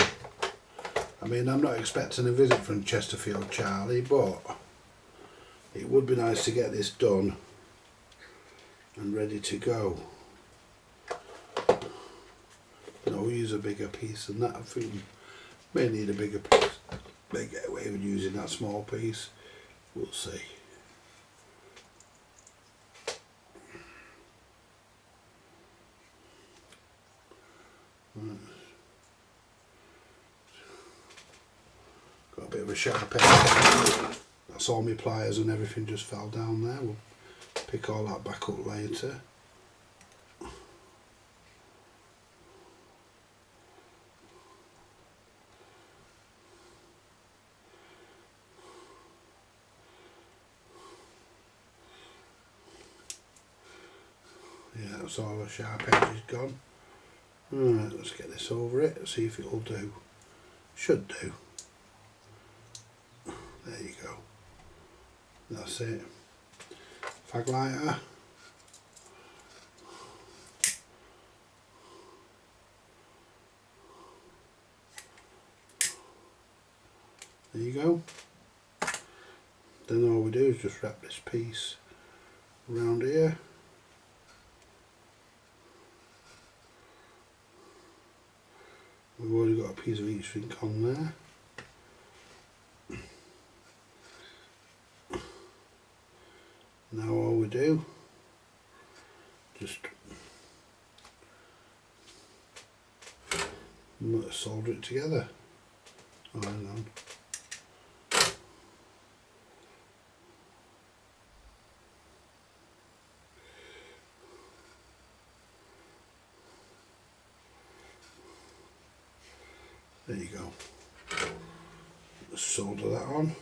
I mean, I'm not expecting a visit from Chesterfield Charlie, but it would be nice to get this done and ready to go. I'll use a bigger piece than that. I think we may need a bigger piece. May get away with using that small piece. We'll see. Got a bit of a sharp edge. That's all my pliers and everything just fell down there. We'll pick all that back up later. Yeah, that's all the sharp edges gone. Alright, let's get this over it, see if it'll do. Should do. There you go. That's it. Fag lighter. There you go. Then all we do is just wrap this piece around here. We've already got a piece of heat shrink on there. Now all we do, just solder it together. Oh, hang on. There you go. Let's solder that on.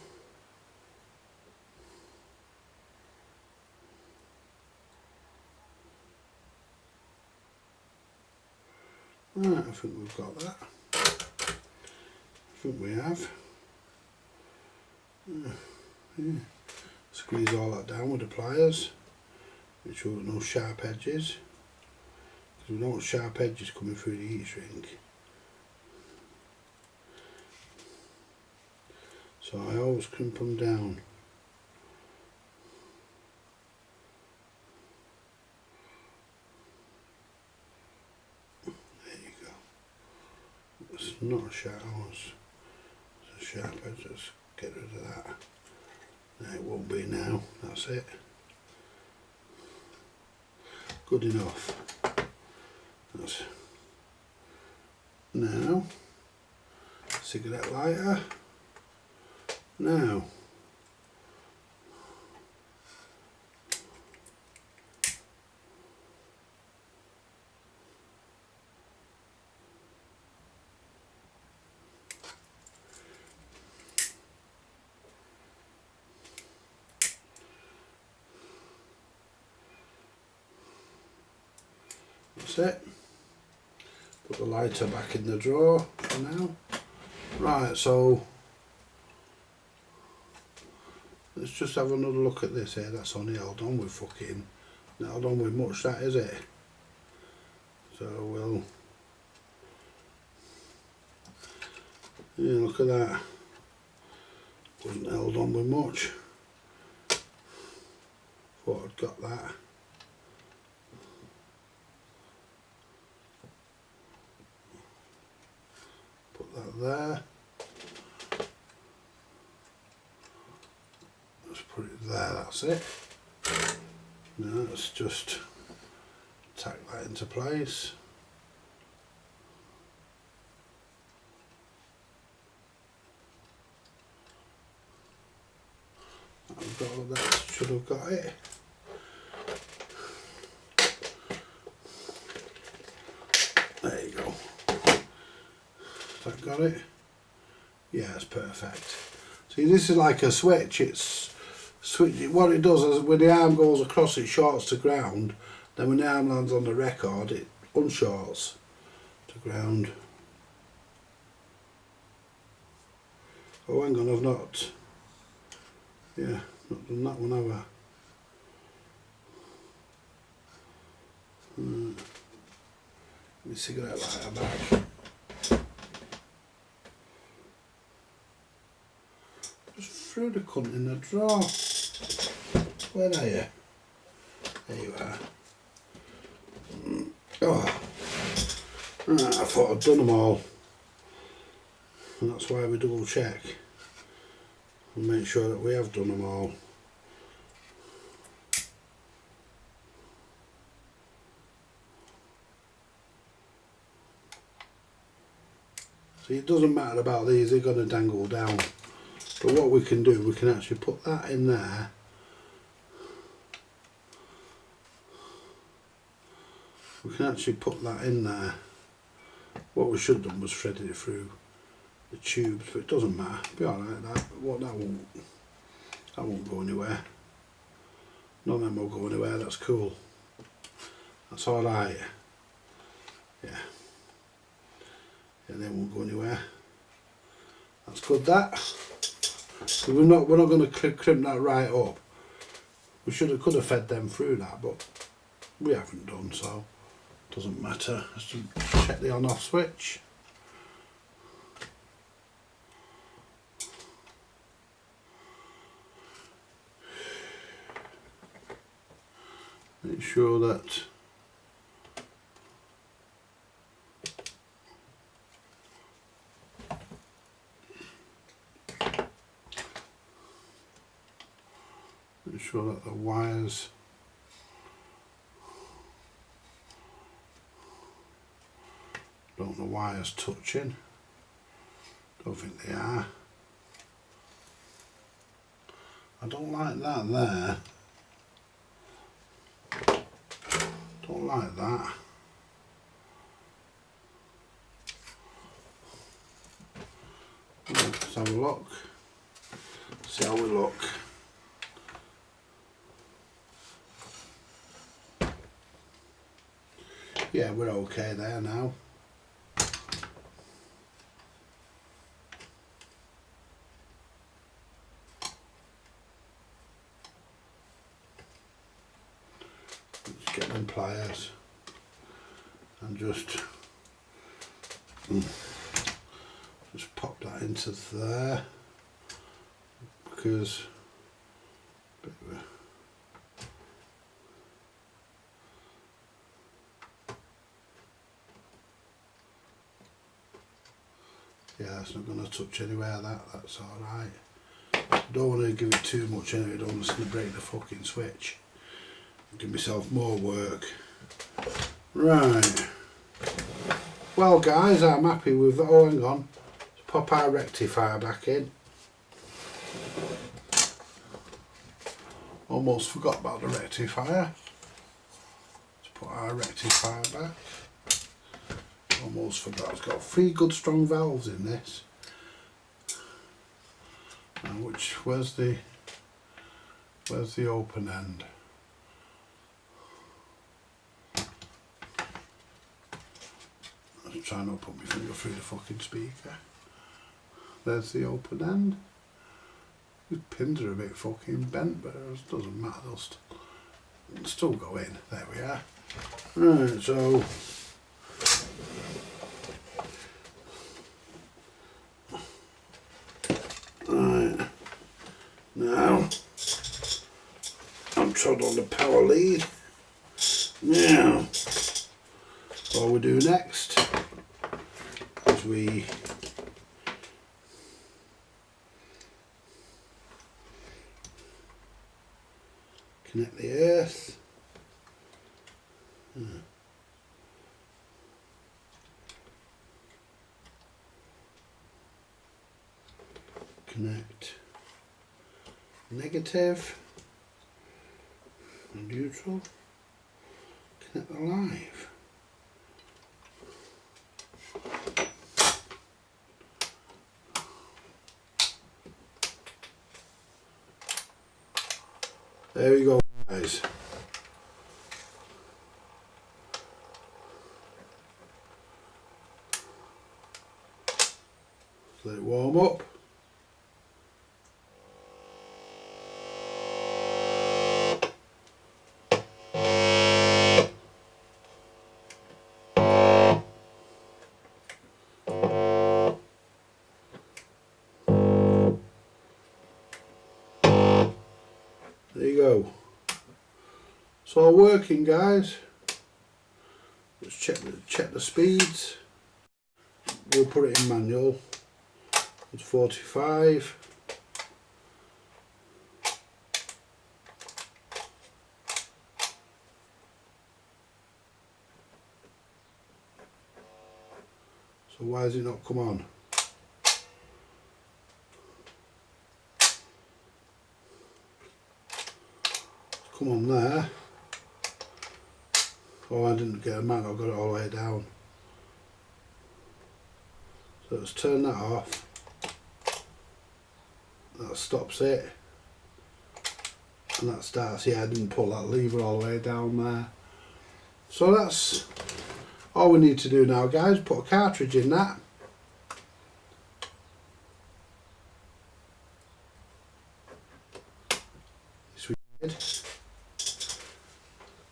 Right, I think we've got that. I think we have. Yeah. Squeeze all that down with the pliers. Make sure there's no sharp edges. Because we don't want sharp edges coming through the heat shrink. So I always crimp them down. There you go. It's not a sharp one, it's a sharp edge. Let's get rid of that. No, it won't be now. That's it. Good enough. That's now. Cigarette lighter. Now, That's it. Put the lighter back in the drawer for now. Right, so let's just have another look at this here. That's only held on with fucking, not held on with much, that is it? So we'll, yeah, look at that. Wasn't held on with much. Thought I'd got that. Put that there. Let's put it there, that's it. Now let's just tack that into place. I've got all that, should have got it. There you go. That got it? Yeah, it's perfect. See, this is like a switch. It's switch. What it does is when the arm goes across, it shorts to ground. Then when the arm lands on the record, it unshorts to ground. Oh, hang on, I've not. Yeah, not done that one, have I? Let me cigarette lighter back. Just threw the cunt in the drawer. Where are you? There you are. Oh. Right, I thought I'd done them all. And that's why we double check. And make sure that we have done them all. See, it doesn't matter about these, they're going to dangle down. But what we can do, we can actually put that in there. We can actually put that in there. What we should have done was threaded it through the tubes, but it doesn't matter. It'll be alright that. What that won't go anywhere. None of them will go anywhere, that's cool. That's alright. Yeah. Yeah, they won't go anywhere. That's good that. So we're not going to crimp that right up. We could have fed them through that, but we haven't done, so it doesn't matter. Let's just check the on off switch. Make sure that the wires don't the wires touching. Don't think they are. I don't like that there. Don't like that. Let's have a look. See how we look. Yeah, we're okay there now. Let's get them pliers and just pop that into there, because yeah, it's not going to touch anywhere, that's alright. Don't want to give it too much anyway, don't want to break the fucking switch. Give myself more work. Right. Well guys, I'm happy with that. Oh, hang on. Let's pop our rectifier back in. Almost forgot about the rectifier. Let's put our rectifier back. Almost forgot. It's got 3 good strong valves in this. Now where's the open end? Try not to put my finger through the fucking speaker. There's the open end. These pins are a bit fucking bent, but it doesn't matter, they'll still go in. There we are. Right, so right, now I'm trod on the power lead. Now what we do next is we connect the earth. Connect negative and neutral. Connect the live. There we go, guys. Let it warm up. There you go. It's all working, guys. Let's check the speeds. We'll put it in manual. It's 45. So why has it not come on? Come on there. Oh, I didn't get a man, I got it all the way down. So let's turn that off. That stops it. And that starts, yeah, I didn't pull that lever all the way down there. So that's all we need to do now, guys. Put a cartridge in that. This we did.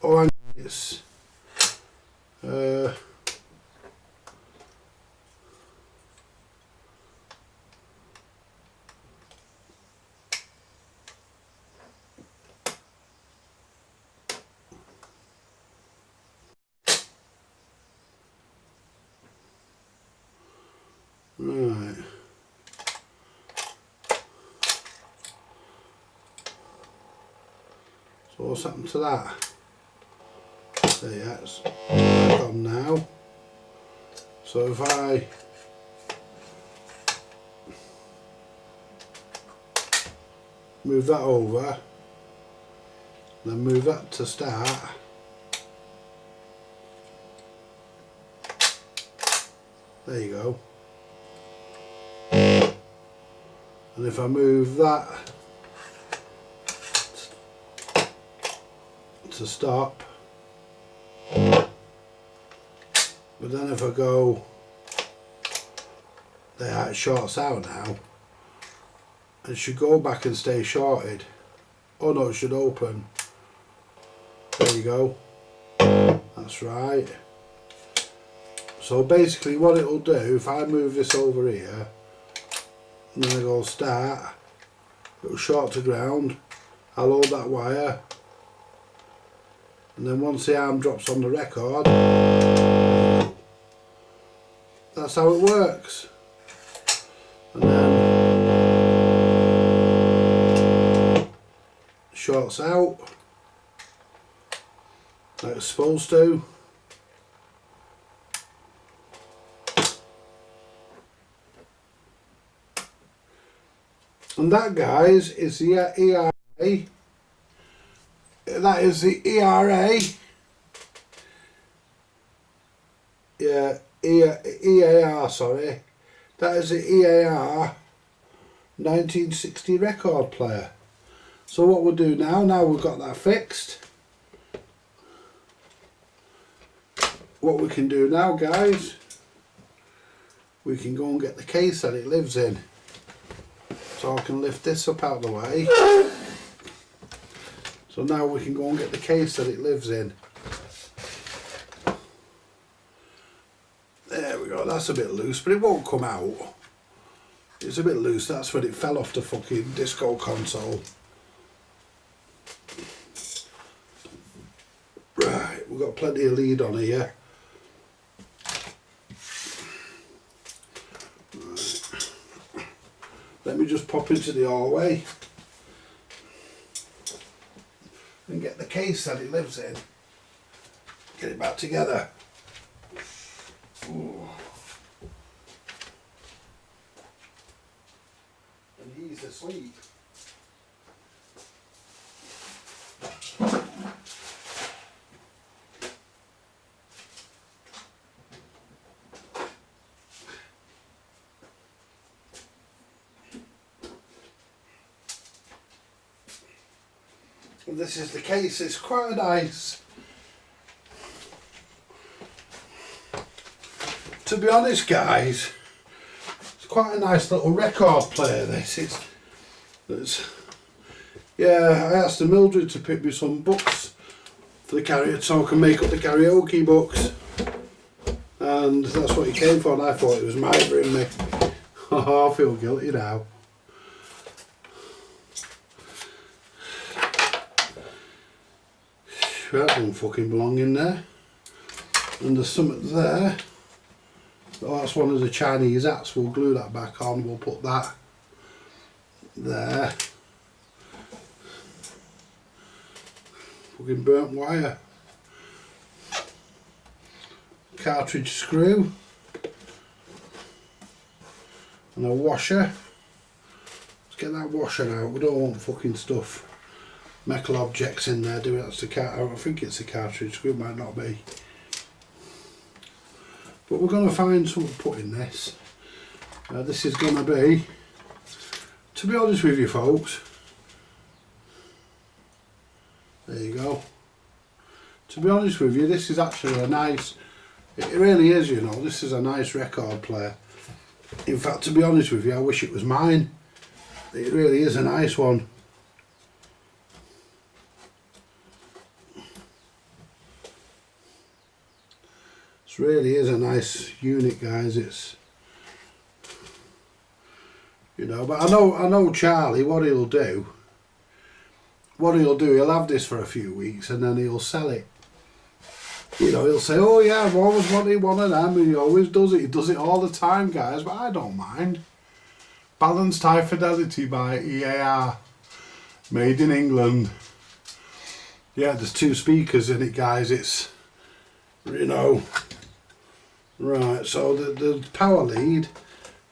Oh, and it's right. So what's happened to that? So yeah, it's back on now. So if I move that over, then move that to start, there you go. And if I move that to stop, but then if I go there, it shorts out now. It should go back and stay shorted. Oh no, it should open. There you go. That's right. So basically what it'll do, if I move this over here, and then I go start, it'll short to ground. I'll hold that wire. And then once the arm drops on the record, that's how it works. And then shorts out like it's supposed to. And that, guys, is the ERA. That is the ERA. Yeah, EAR, sorry. That is the EAR 1960 record player. So what we'll do now we've got that fixed, what we can do now, guys, we can go and get the case that it lives in. So I can lift this up out of the way. So now we can go and get the case that it lives in. There we go, that's a bit loose, but it won't come out. It's a bit loose, that's when it fell off the fucking disco console. Right, we've got plenty of lead on here. Right. Let me just pop into the hallway and get the case that it lives in. Get it back together. Ooh. And he's asleep. And this is the case. It's quite nice. To be honest, guys, it's quite a nice little record player. This yeah. I asked the Mildred to pick me some books for the karaoke, so I can make up the karaoke books, and that's what he came for. And I thought it was mithering me. Oh, I feel guilty now. That don't fucking belong in there. And there's something there. Oh, that's one of the Chinese hats. We'll glue that back on. We'll put that there. Fucking burnt wire. Cartridge screw. And a washer. Let's get that washer out. We don't want fucking stuff. Metal objects in there, do it. That's the I think it's a cartridge screw, might not be. But we're going to find something to put in this. This is going to be, to be honest with you folks, there you go. To be honest with you, this is actually a nice, it really is, you know, this is a nice record player. In fact, to be honest with you, I wish it was mine. It really is a nice one. This really is a nice unit, guys. It's, you know, but I know Charlie, what he'll do, he'll have this for a few weeks and then he'll sell it. You know, he'll say, oh yeah, I've always wanted one of them, and he always does it. He does it all the time, guys, but I don't mind. Balanced High Fidelity by EAR, made in England. Yeah, there's 2 speakers in it, guys. It's, you know, right, so the power lead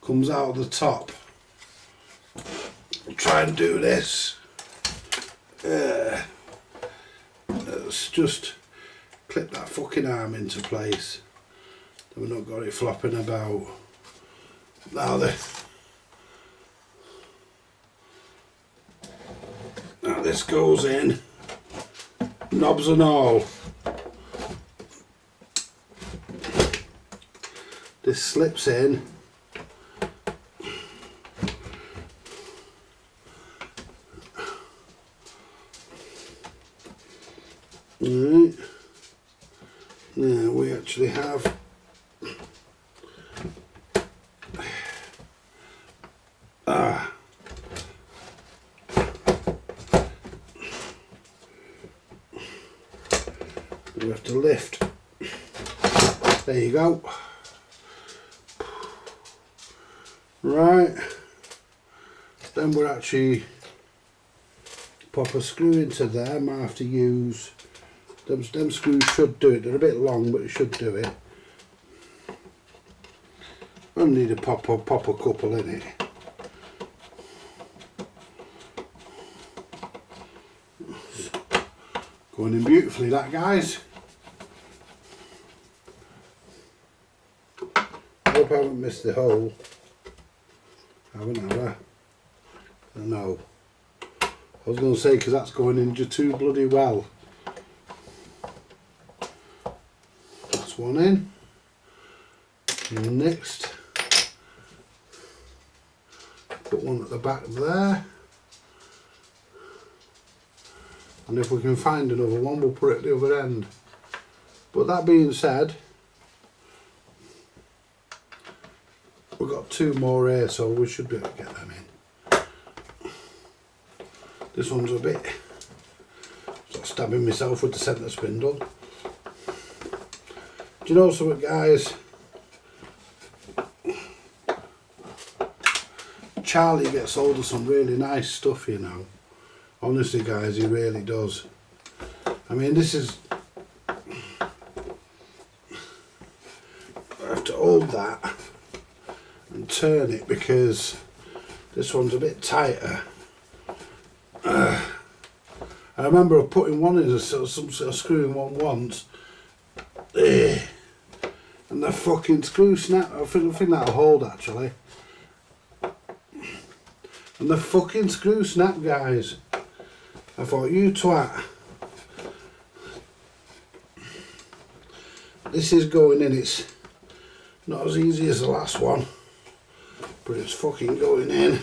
comes out of the top. I'll try and do this. Let's just clip that fucking arm into place. We've not got it flopping about. Now this goes in, knobs and all. This slips in. Right. Now we actually have we have to lift. There you go. Right. Then we're actually pop a screw into there. Might have to use them screws. Should do it. They're a bit long, but it should do it. I need to pop a couple in it. Going in beautifully, that, guys. Hope I haven't missed the hole. Haven't I? No. I was going to say, because that's going in just too bloody well. That's one in. And next, Put one at the back there. And if we can find another one, we'll put it at the other end. But that being said, we've got 2 more here, so we should be able to get them in. This one's a bit sort of stabbing myself with the centre spindle. Do you know something, guys? Charlie gets hold of some really nice stuff, you know. Honestly, guys, he really does. I mean, this is... I have to hold that and turn it because this one's a bit tighter. I remember putting one in, some sort of screwing one once, and the fucking screw snapped. I think that'll hold actually. And the fucking screw snapped, guys. I thought, you twat. This is going in. It's not as easy as the last one, but it's fucking going in.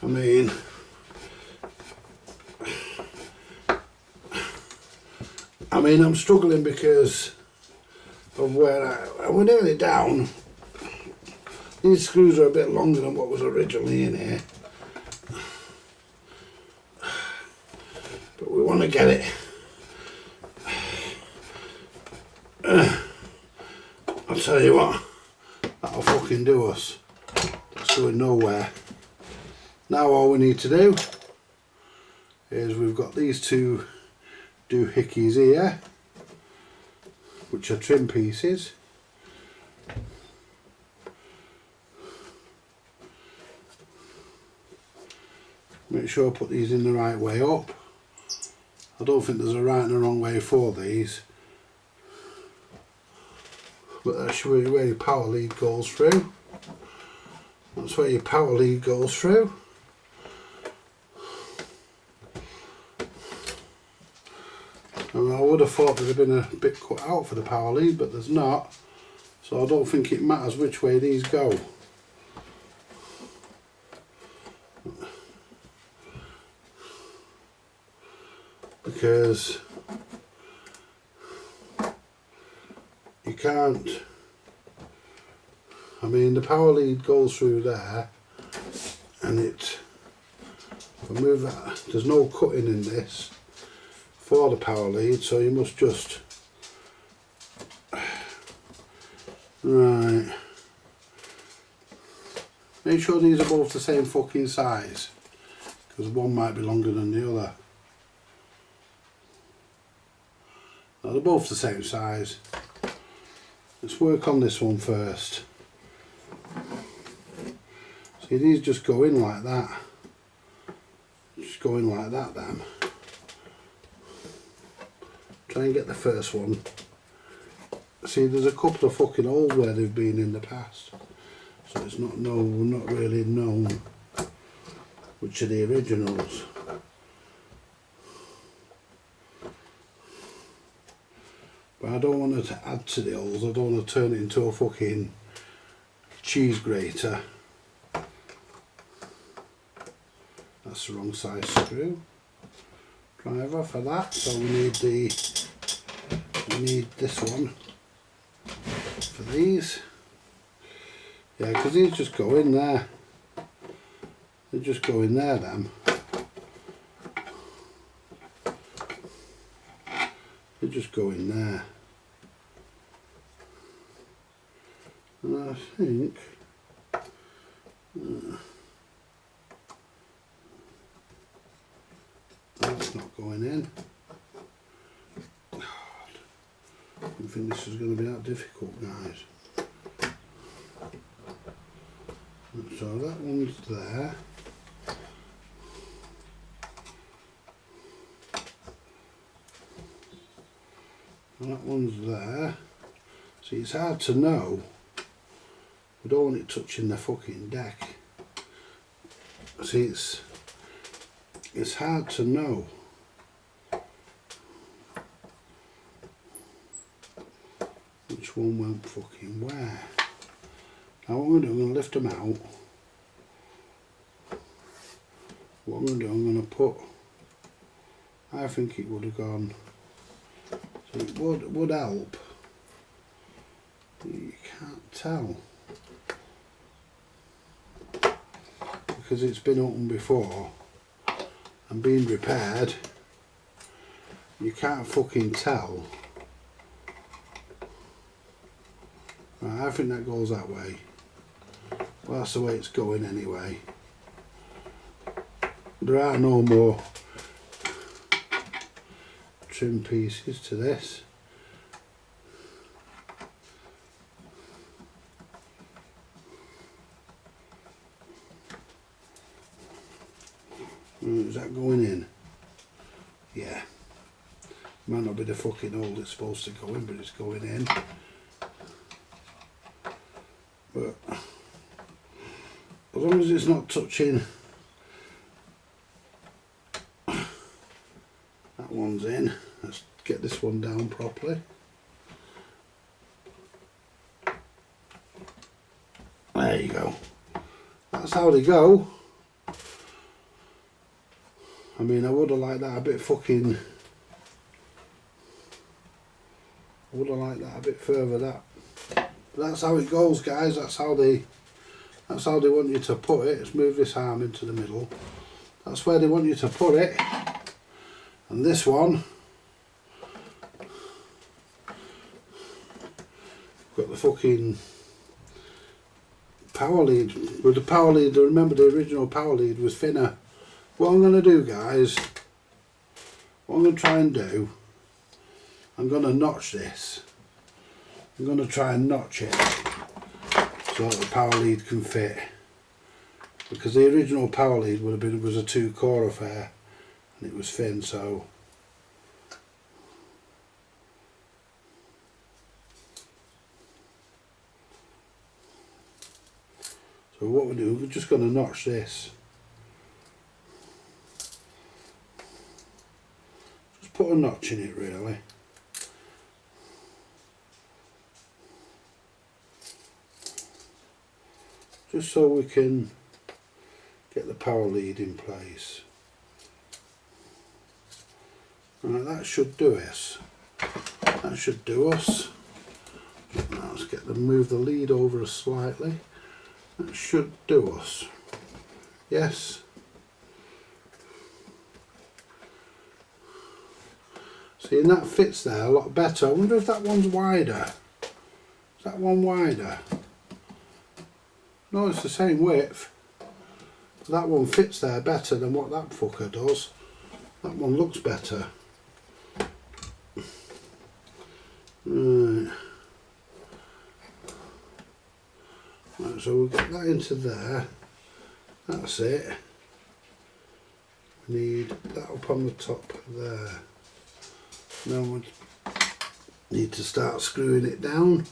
I mean, I'm struggling because of where we're nearly down. These screws are a bit longer than what was originally in here, but we want to get it. I'll tell you what, that'll fucking do us. It's going nowhere. Now all we need to do is we've got these 2 doohickeys here, which are trim pieces. Make sure I put these in the right way up. I don't think there's a right and a wrong way for these, but that's where your power lead goes through. That's where your power lead goes through. And I would have thought there'd have been a bit cut out for the power lead, but there's not, so I don't think it matters which way these go. Because you can't, I mean, the power lead goes through there, and if I move that, there's no cutting in this for the power lead, so you must just, right, make sure these are both the same fucking size, because one might be longer than the other. No, they're both the same size. Let's work on this one first. See, these just go in like that. Just go in like that then. Try and get the first one. See, there's a couple of fucking holes where they've been in the past. So it's not really known which are the originals. But I don't want to add to the holes, I don't want to turn it into a fucking cheese grater. That's the wrong size screw driver for that, so we need this one for these. Yeah, because these just go in there. They just go in there then. They just go in there. And I think that's not going in. God, I didn't think this was going to be that difficult, guys. So that one's there. And that one's there. See, it's hard to know. We don't want it touching the fucking deck. See, it's hard to know. Which one won't fucking where. Now what I'm going to do, I'm going to lift them out. What I'm going to do, I'm going to put, I think it would have gone, so it would help. You can't tell. Because it's been opened before and been repaired, you can't fucking tell. Right, I think that goes that way. Well, that's the way it's going anyway. There are no more trim pieces to this. Is that going in? Yeah. Might not be the fucking hole it's supposed to go in, but it's going in. But as long as it's not touching, that one's in. Let's get this one down properly. There you go. That's how they go. I mean, I would have liked that a bit fucking. I would have liked that a bit further. That. But that's how it goes, guys. That's how they want you to put it. Let's move this arm into the middle. That's where they want you to put it. And this one, got the fucking power lead. With the power lead, remember the original power lead was thinner. What I'm going to do, guys, what I'm going to try and do, I'm going to notch this. I'm going to try and notch it so that the power lead can fit. Because the original power lead would have been, was a 2-core affair and it was thin, so what we do, we're just going to notch this. Just put a notch in it, really. Just so we can get the power lead in place. Right, that should do us. That should do us. Now let's get them, move the lead over slightly. That should do us. Yes. See, and that fits there a lot better. I wonder if that one's wider. Is that one wider? No, it's the same width. That one fits there better than what that fucker does. That one looks better. Right. Right, so we'll get that into there. That's it. We need that up on the top there. Now we need to start screwing it down.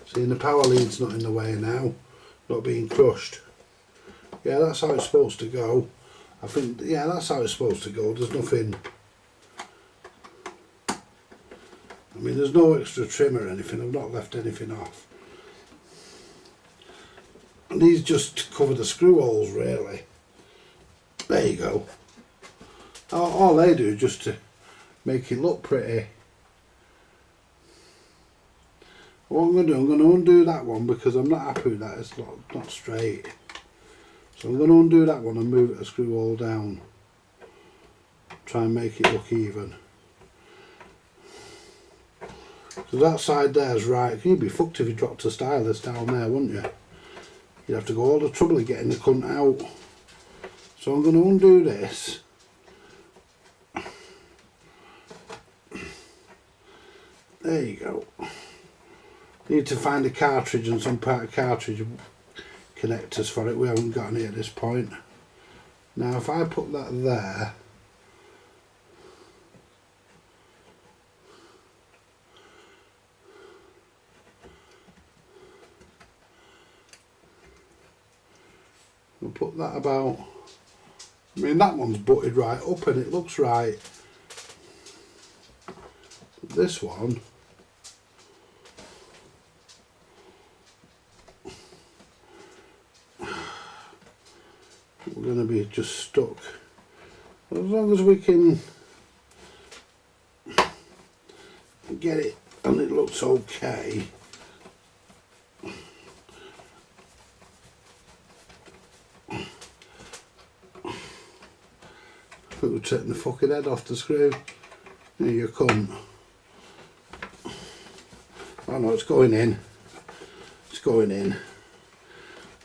See, and the power lead's not in the way now, not being crushed. Yeah, that's how it's supposed to go. I think, yeah, that's how it's supposed to go. There's nothing, I mean, there's no extra trim or anything. I've not left anything off. And these just cover the screw holes, really. There you go. All they do is just to make it look pretty. What I'm going to do, I'm going to undo that one because I'm not happy with that. It's not straight. So I'm going to undo that one and move it a screw hole down. Try and make it look even. So that side there's right. You'd be fucked if you dropped a stylus down there, wouldn't you? You'd have to go all the trouble of getting the cunt out. So I'm going to undo this. There you go. Need to find a cartridge and some part of cartridge connectors for it. We haven't got any at this point. Now if I put that there, We'll put that about. I mean, that one's butted right up and it looks right. But this one, we're going to be just stuck. As long as we can get it and it looks okay. We're taking the fucking head off the screw. Here you come. Oh no, it's going in. It's going in.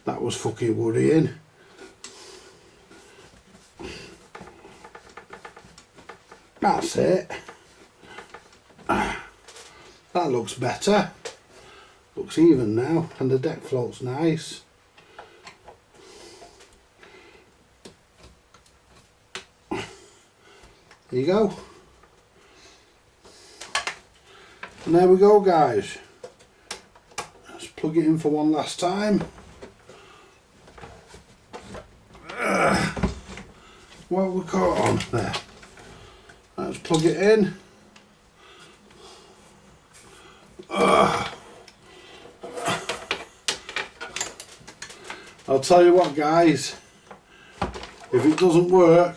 That was fucking worrying. That's it. That looks better. Looks even now, and the deck float's nice. There you go. And there we go, guys. Let's plug it in for one last time. What we caught on there. Let's plug it in. I'll tell you what, guys. If it doesn't work,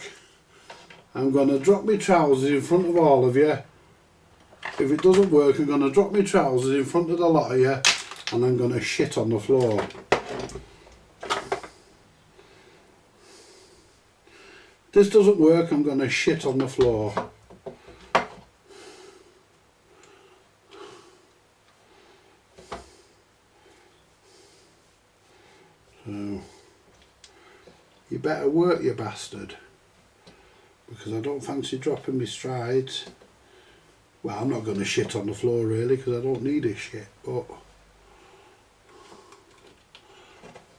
I'm going to drop my trousers in front of all of you. If it doesn't work, I'm going to drop my trousers in front of the lot of you and I'm going to shit on the floor. If this doesn't work, I'm going to shit on the floor. So, you better work, you bastard. Because I don't fancy dropping my strides. Well, I'm not going to shit on the floor really because I don't need a shit, but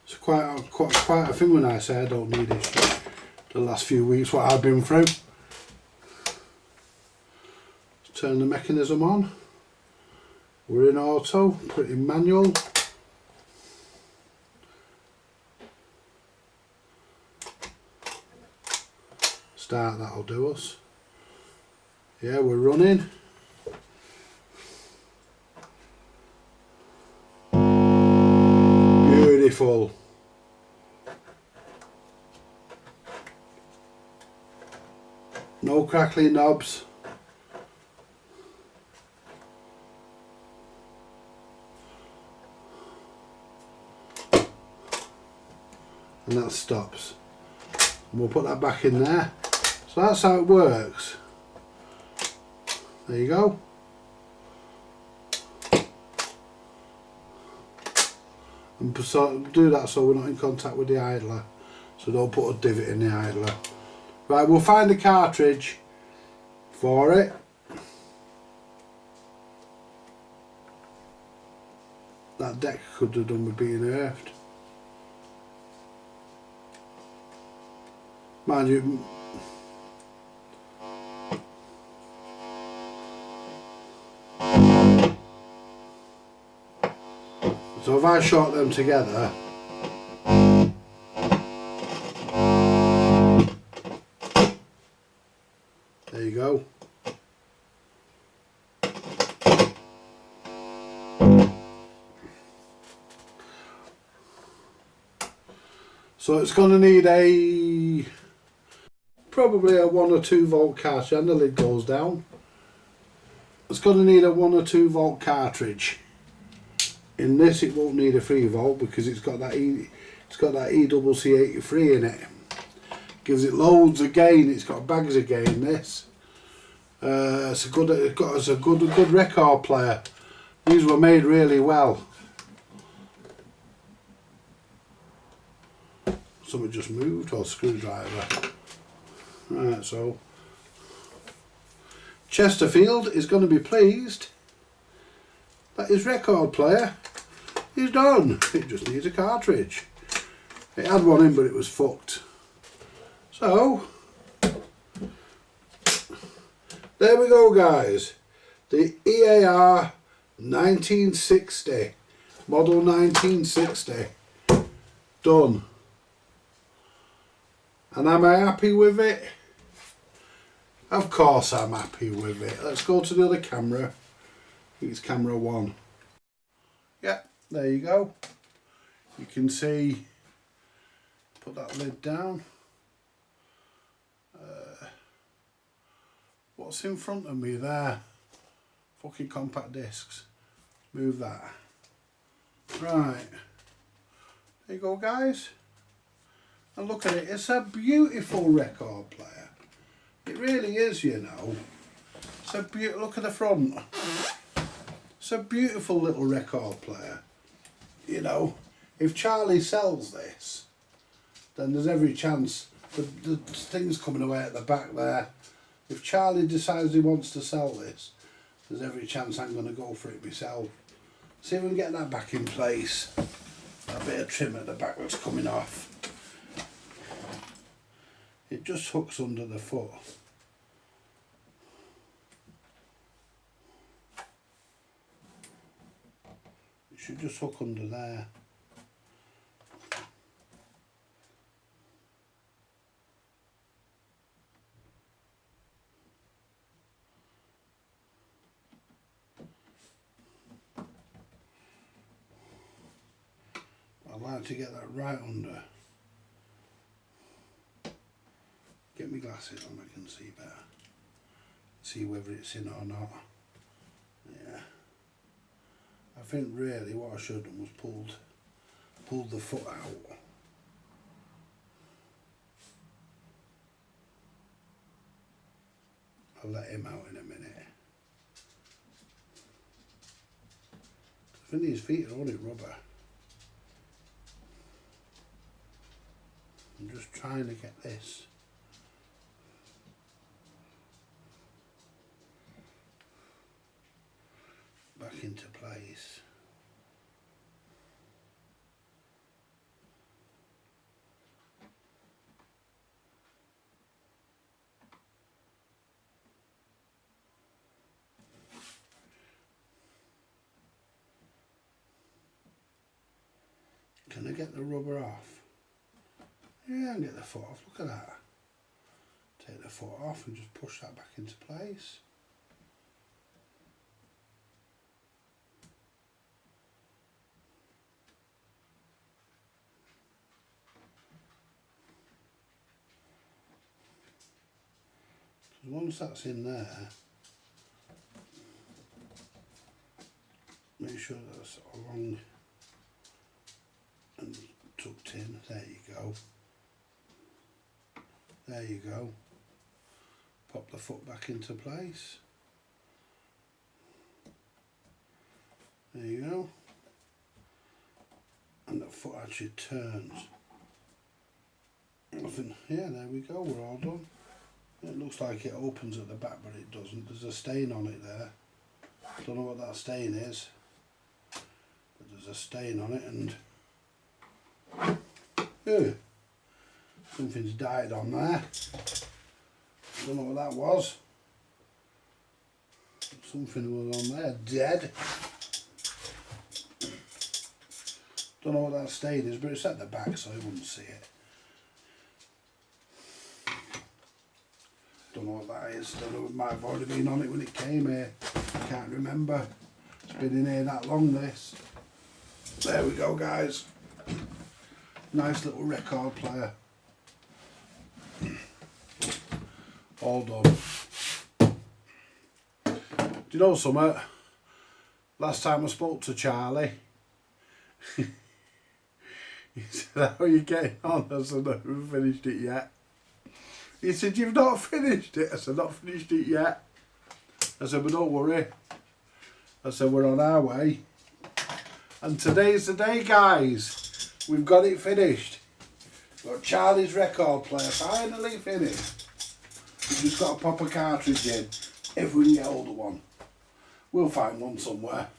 it's quite a thing when I say I don't need a shit. The last few weeks what I've been through. Let's turn the mechanism on. We're in auto, put it in manual. Start, that'll do us. Yeah, we're running. Beautiful. No crackly knobs. And that stops. And we'll put that back in there. So that's how it works. There you go. And so do that so we're not in contact with the idler. So don't put a divot in the idler. Right, we'll find a cartridge for it. That deck could have done with being earthed. Mind you, so if I short them together, there you go. So it's going to need probably a 1 or 2 volt cartridge, and the lid goes down. It's going to need a 1 or 2 volt cartridge. In this it won't need a 3 volt because it's got that ECC83 in it. Gives it loads of gain. It's got bags of gain. This. It's a good record player. These were made really well. Something just moved, or screwdriver. Right, so Chesterfield is going to be pleased that his record player is done. It just needs a cartridge. It had one in, but it was fucked. So there we go, guys. The EAR 1960, model 1960, done. And am I happy with it? Of course I'm happy with it. Let's go to the other camera. I think it's camera 1. Yeah, there you go. You can see, put that lid down. What's in front of me there? Fucking compact discs. Move that. Right. There you go, guys. And look at it. It's a beautiful record player. It really is, you know. It's a look at the front. It's a beautiful little record player. You know, if Charlie sells this, then there's every chance. The thing's coming away at the back there. If Charlie decides he wants to sell this, there's every chance I'm going to go for it myself. See if we can get that back in place. That bit of trim at the back that's coming off. It just hooks under the foot. It should just hook under there. I'd like to get that right under. Get my glasses on, I can see better. See whether it's in or not. Yeah. I think really what I should have done was pulled the foot out. I'll let him out in a minute. I think his feet are only rubber. I'm just trying to get this. Back into place. Can I get the rubber off? Yeah, I can get the foot off. Look at that. Take the foot off and just push that back into place. Once that's in there, make sure that's along and tucked in. There you go. There you go. Pop the foot back into place. There you go. And the foot actually turns. I think, yeah, there we go, we're all done. It looks like it opens at the back, but it doesn't. There's a stain on it there. Don't know what that stain is, but there's a stain on it, and something's died on there. Don't know what that was. Something was on there, dead. Don't know what that stain is, but it's at the back, so I wouldn't see it. Don't know what that is. Don't know, it might have already been on it when it came here. I can't remember. It's been in here that long, this. There we go, guys. Nice little record player. All done. Do you know something? Last time I spoke to Charlie, he said, "How are you getting on?" I said, "I haven't finished it yet." He said, "You've not finished it?" I said, "Not finished it yet." I said, "But don't worry." I said, "We're on our way." And today's the day, guys. We've got it finished. Got Charlie's record player finally finished. We've just got to pop a cartridge in, if we can get hold of one. We'll find one somewhere.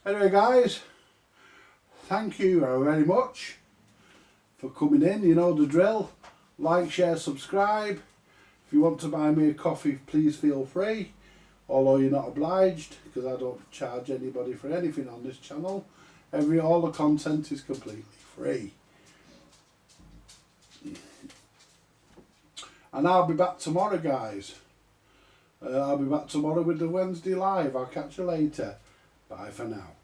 Anyway, guys, thank you very much for coming in. You know the drill. Like, share, subscribe. If you want to buy me a coffee, please feel free. Although you're not obliged, because I don't charge anybody for anything on this channel. All the content is completely free. And I'll be back tomorrow, guys. I'll be back tomorrow with the Wednesday live. I'll catch you later. Bye for now.